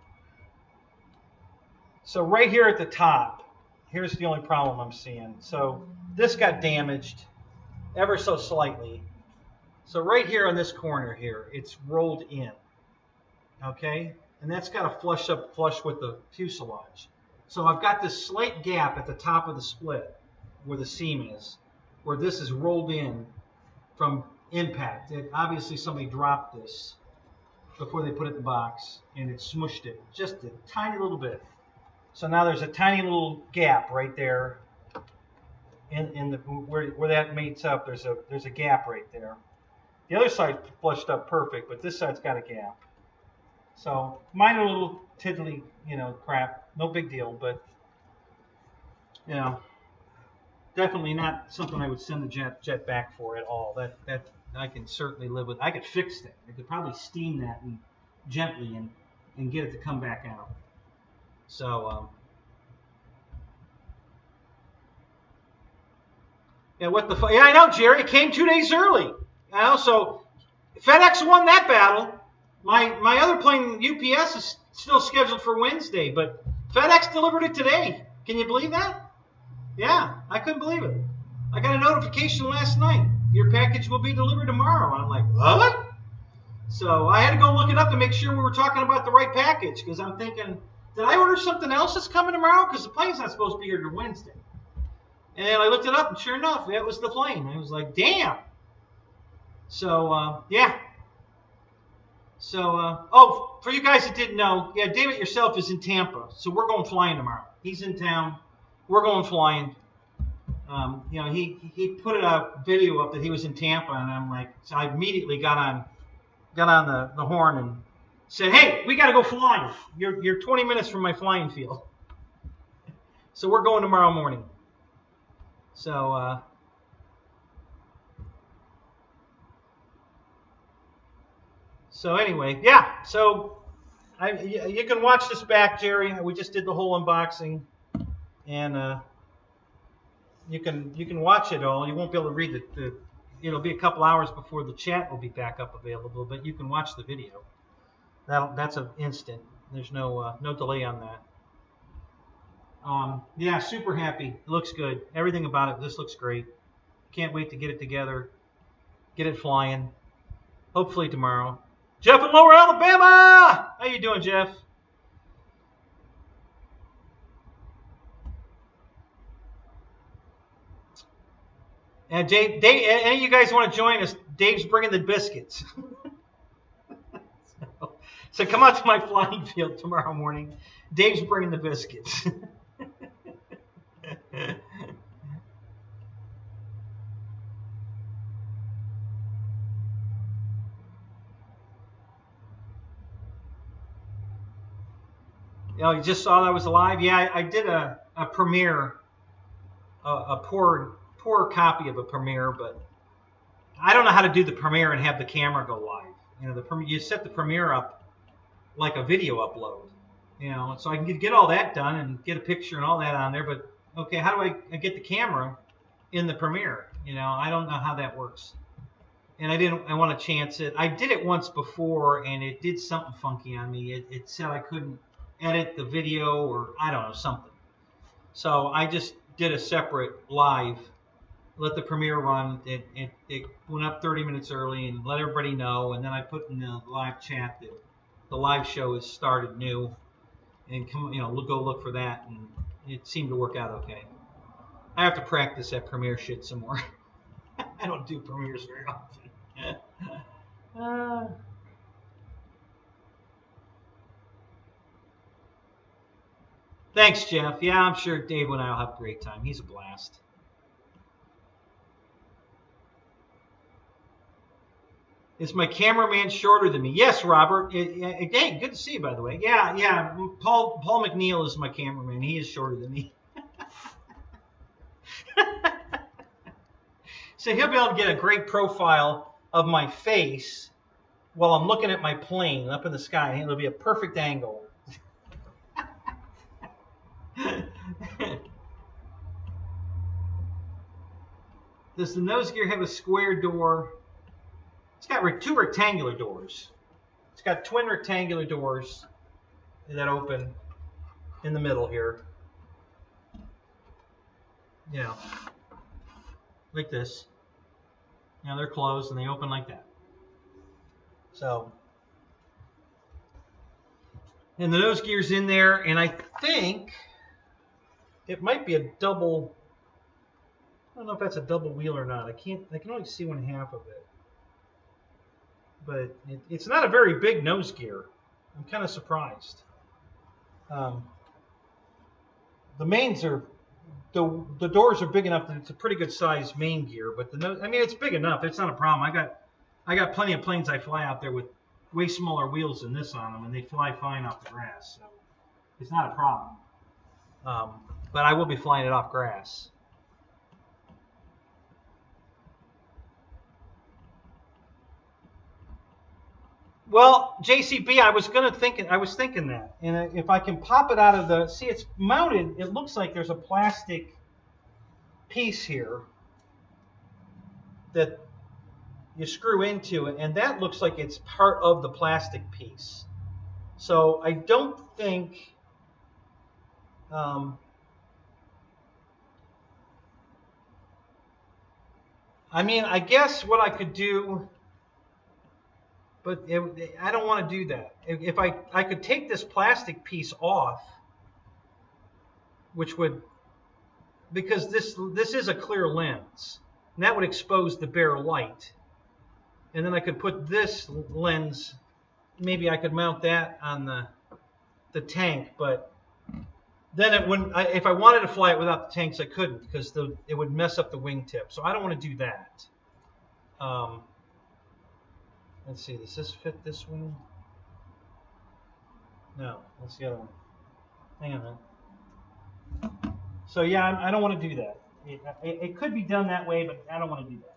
So right here at the top, here's the only problem I'm seeing. So this got damaged ever so slightly. So right here on this corner here, it's rolled in. Okay? And that's got to flush with the fuselage. So I've got this slight gap at the top of the split where the seam is, where this is rolled in from impact. Obviously somebody dropped this before they put it in the box, and it smushed it just a tiny little bit. So now there's a tiny little gap right there in the where that meets up. There's a gap right there. The other side flushed up perfect, but this side's got a gap. So minor little tiddly, you know, crap, no big deal, but you know, definitely not something I would send the jet back for at all. That I can certainly live with. I could fix that. I could probably steam that and gently and get it to come back out. So yeah, what the fuck? Yeah, I know, Jerry. It came 2 days early. You know, so FedEx won that battle. My other plane, UPS, is still scheduled for Wednesday, but FedEx delivered it today. Can you believe that? Yeah, I couldn't believe it. I got a notification last night. Your package will be delivered tomorrow. I'm like, what? So I had to go look it up to make sure we were talking about the right package, because I'm thinking, did I order something else that's coming tomorrow? Because the plane's not supposed to be here till Wednesday. And I looked it up, and sure enough, that was the plane. I was like, damn. So, yeah. So, oh, for you guys that didn't know, yeah, David yourself is in Tampa, so we're going flying tomorrow. He's in town. We're going flying. You know, he put a video up that he was in Tampa, and I'm like, so I immediately got on the horn and said, hey, we got to go flying. You're 20 minutes from my flying field. So we're going tomorrow morning. So, so anyway, yeah. So you can watch this back, Jerry. We just did the whole unboxing, and you can watch it all. You won't be able to read the it'll be a couple hours before the chat will be back up available, but you can watch the video. That's an instant. There's no delay on that. Yeah, super happy. It looks good. Everything about it. This looks great. Can't wait to get it together, get it flying. Hopefully tomorrow. Jeff in Lower Alabama. How you doing, Jeff? And Dave, any of you guys want to join us? Dave's bringing the biscuits. So come out to my flying field tomorrow morning. Dave's bringing the biscuits. Oh, you just saw that was live? Yeah, I did a premiere, a poor copy of a premiere, but I don't know how to do the premiere and have the camera go live. You know, you set the premiere up like a video upload. You know, so I can get all that done and get a picture and all that on there. But okay, how do I get the camera in the premiere? You know, I don't know how that works. And I want to chance it. I did it once before, and it did something funky on me. It said I couldn't edit the video, or I don't know, something. So I just did a separate live, let the premiere run. It went up 30 minutes early and let everybody know, and then I put in the live chat that the live show has started new, and come, you know, go look for that, and it seemed to work out okay. I have to practice that premiere shit some more. I don't do premieres very often. Thanks, Jeff. Yeah, I'm sure Dave and I will have a great time. He's a blast. Is my cameraman shorter than me? Yes, Robert. Hey, good to see you, by the way. Yeah. Paul McNeil is my cameraman. He is shorter than me. So he'll be able to get a great profile of my face while I'm looking at my plane up in the sky. It'll be a perfect angle. Does the nose gear have a square door? It's got two rectangular doors. It's got twin rectangular doors that open in the middle here. Yeah, like this. Now they're closed and they open like that. So, and the nose gear's in there, and I think it might be a double. I don't know if that's a double wheel or not. I can only see one half of it. But it's not a very big nose gear. I'm kind of surprised. The mains are, the doors are big enough that it's a pretty good size main gear. But the nose, I mean, it's big enough. It's not a problem. I got plenty of planes I fly out there with way smaller wheels than this on them, and they fly fine off the grass. So it's not a problem. But I will be flying it off grass. Well, JCB, I was thinking that, and if I can pop it out of the, see, it's mounted. It looks like there's a plastic piece here that you screw into it, and that looks like it's part of the plastic piece. So I don't think. I mean, I guess what I could do. But I don't want to do that. If I could take this plastic piece off, which would, because this is a clear lens, and that would expose the bare light. And then I could put this lens, maybe I could mount that on the tank, but then it wouldn't. If I wanted to fly it without the tanks, I couldn't, because it would mess up the wingtip. So I don't want to do that. Let's see, does this fit this wing? No, that's the other one. Hang on a minute. So yeah, I don't want to do that. It could be done that way, but I don't want to do that.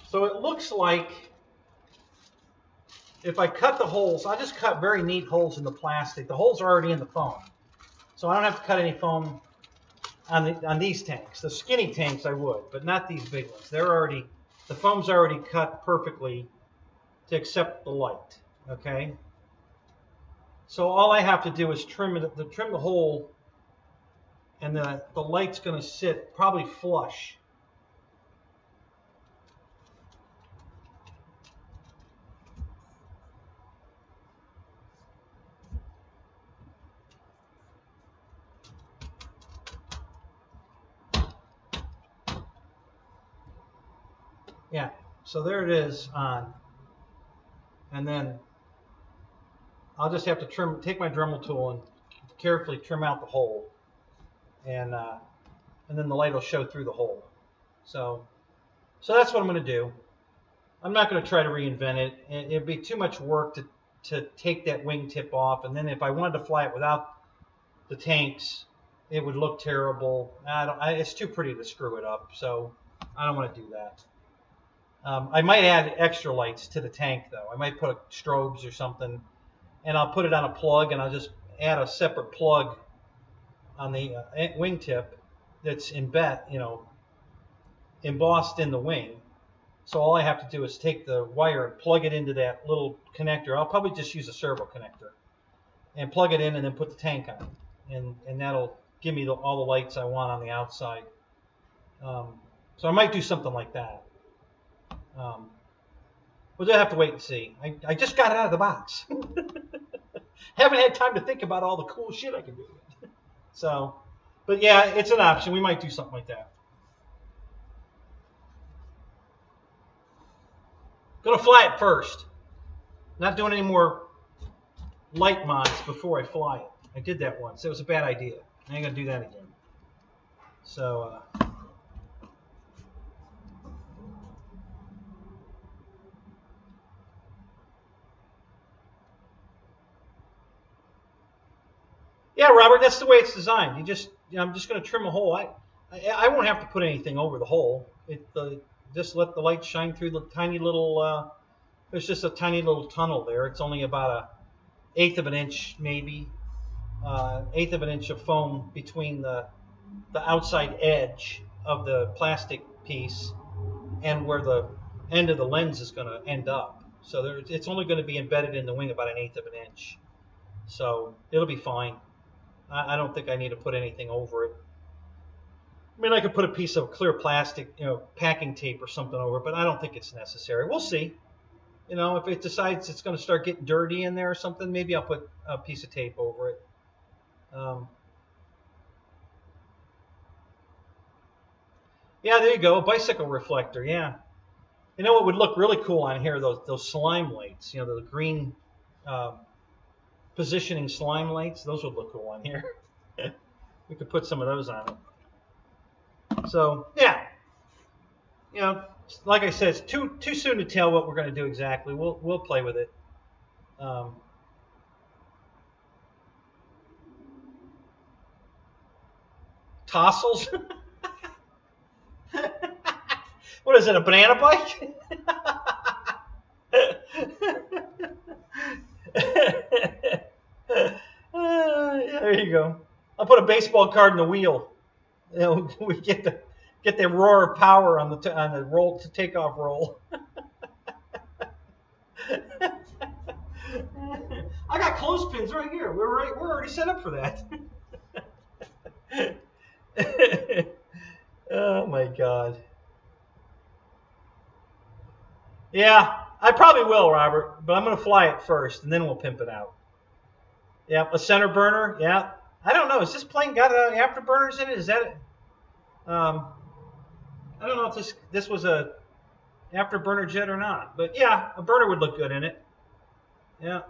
So it looks like if I cut the holes, I just cut very neat holes in the plastic. The holes are already in the foam, so I don't have to cut any foam on these tanks. The skinny tanks I would, but not these big ones. The foam's already cut perfectly to accept the light. Okay. So all I have to do is trim the hole, and the light's going to sit probably flush. Yeah, so there it is on, and then I'll just have to take my Dremel tool and carefully trim out the hole, and then the light will show through the hole. So that's what I'm going to do. I'm not going to try to reinvent it. It'd be too much work to take that wingtip off, and then if I wanted to fly it without the tanks, it would look terrible. It's too pretty to screw it up, so I don't want to do that. I might add extra lights to the tank, though. I might put strobes or something, and I'll put it on a plug, and I'll just add a separate plug on the wingtip that's embossed in the wing. So all I have to do is take the wire and plug it into that little connector. I'll probably just use a servo connector and plug it in, and then put the tank on, and that'll give me all the lights I want on the outside. So I might do something like that. We'll just have to wait and see. I just got it out of the box. Haven't had time to think about all the cool shit I can do with it. So, but yeah, it's an option. We might do something like that. Gonna fly it first. Not doing any more light mods before I fly it. I did that once. It was a bad idea. I ain't gonna do that again. So, Yeah, Robert, that's the way it's designed. I'm just going to trim a hole. I won't have to put anything over the hole. Just let the light shine through the tiny little. There's just a tiny little tunnel there. It's only about a eighth of an inch, maybe eighth of an inch of foam between the outside edge of the plastic piece and where the end of the lens is going to end up. So it's only going to be embedded in the wing about an eighth of an inch. So it'll be fine. I don't think I need to put anything over it. I mean, I could put a piece of clear plastic, packing tape or something over it, but I don't think it's necessary. We'll see. If it decides it's going to start getting dirty in there or something, maybe I'll put a piece of tape over it. Yeah, there you go, a bicycle reflector. Yeah. You know what would look really cool on here? Those slime lights. The green positioning slime lights. Those would look cool on here. We could put some of those on it. So yeah, like I said, it's too soon to tell what we're going to do exactly. We'll play with it. Tossles. What is it? A banana bike? Yeah, there you go. I'll put a baseball card in the wheel. We get the roar of power on the roll to takeoff roll. I got clothespins right here. We're already set up for that. Oh my God. Yeah, I probably will, Robert, but I'm going to fly it first, and then we'll pimp it out. Yeah, a center burner. Yeah, I don't know. Is this plane got afterburners in it? Is that it? I don't know if this was a afterburner jet or not, but yeah, a burner would look good in it. Yeah.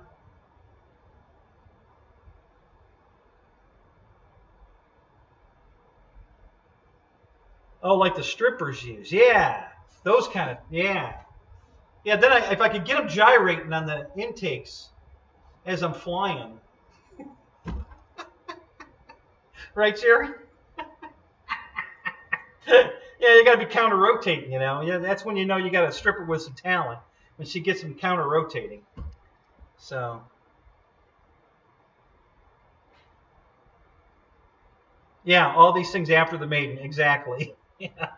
Oh, like the strippers use. Yeah, those kind of. Yeah. Yeah, then if I could get them gyrating on the intakes as I'm flying. Right, Jerry? Yeah, you got to be counter-rotating, Yeah, that's when you know you got a stripper with some talent, when she gets them counter-rotating. So. Yeah, all these things after the maiden, exactly. Yeah.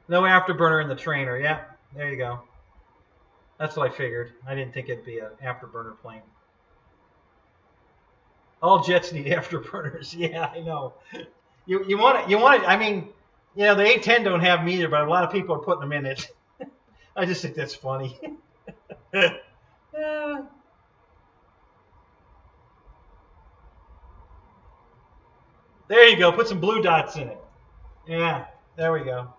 No afterburner in the trainer. Yeah, there you go. That's what I figured. I didn't think it'd be an afterburner plane. All jets need afterburners. Yeah, I know. You want it. I mean, the A10 don't have them either, but a lot of people are putting them in it. I just think that's funny. There you go. Put some blue dots in it. Yeah, there we go.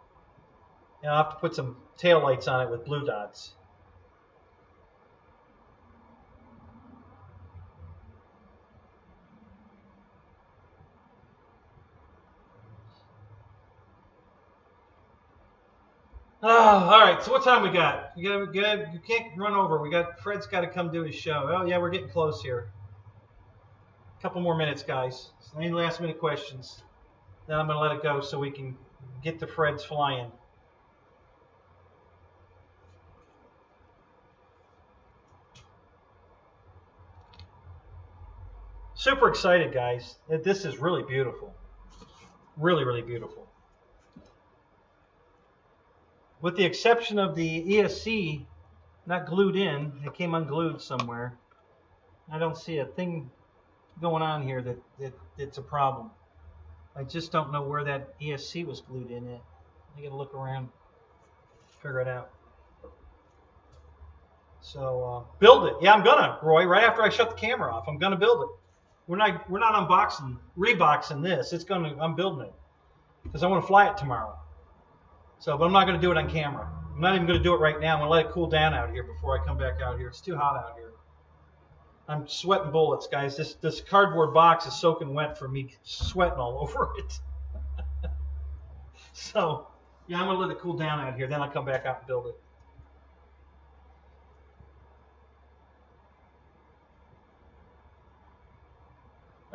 I'll have to put some tail lights on it with blue dots. Oh, all right. So what time we got? You can't run over. Fred's got to come do his show. Oh yeah, we're getting close here. A couple more minutes, guys. So any last minute questions? Then I'm going to let it go so we can get to Fred's flying. Super excited, guys. This is really beautiful. Really, really beautiful. With the exception of the ESC not glued in, it came unglued somewhere. I don't see a thing going on here that it's a problem. I just don't know where that ESC was glued in at. I gotta look around, figure it out. So build it. Yeah, I'm gonna, Roy. Right after I shut the camera off, I'm gonna build it. We're not reboxing this. I'm building it because I want to fly it tomorrow. So, but I'm not gonna do it on camera. I'm not even gonna do it right now. I'm gonna let it cool down out here before I come back out here. It's too hot out here. I'm sweating bullets, guys. This cardboard box is soaking wet from me sweating all over it. So, yeah, I'm gonna let it cool down out here. Then I'll come back out and build it.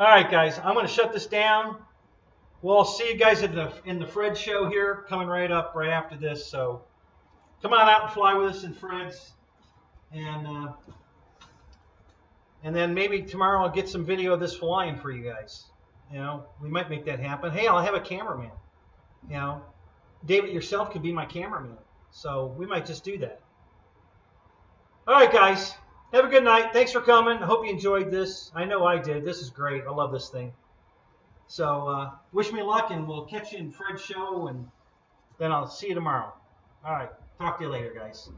All right, guys, I'm going to shut this down. We'll see you guys in the Fred show here, coming right up right after this. So come on out and fly with us in Fred's, and then maybe tomorrow I'll get some video of this flying for you guys. You know, we might make that happen. Hey, I'll have a cameraman. You know, David yourself could be my cameraman. So we might just do that. All right, guys. Have a good night. Thanks for coming. I hope you enjoyed this. I know I did. This is great. I love this thing. So wish me luck, and we'll catch you in Fred's show, and then I'll see you tomorrow. All right. Talk to you later, guys.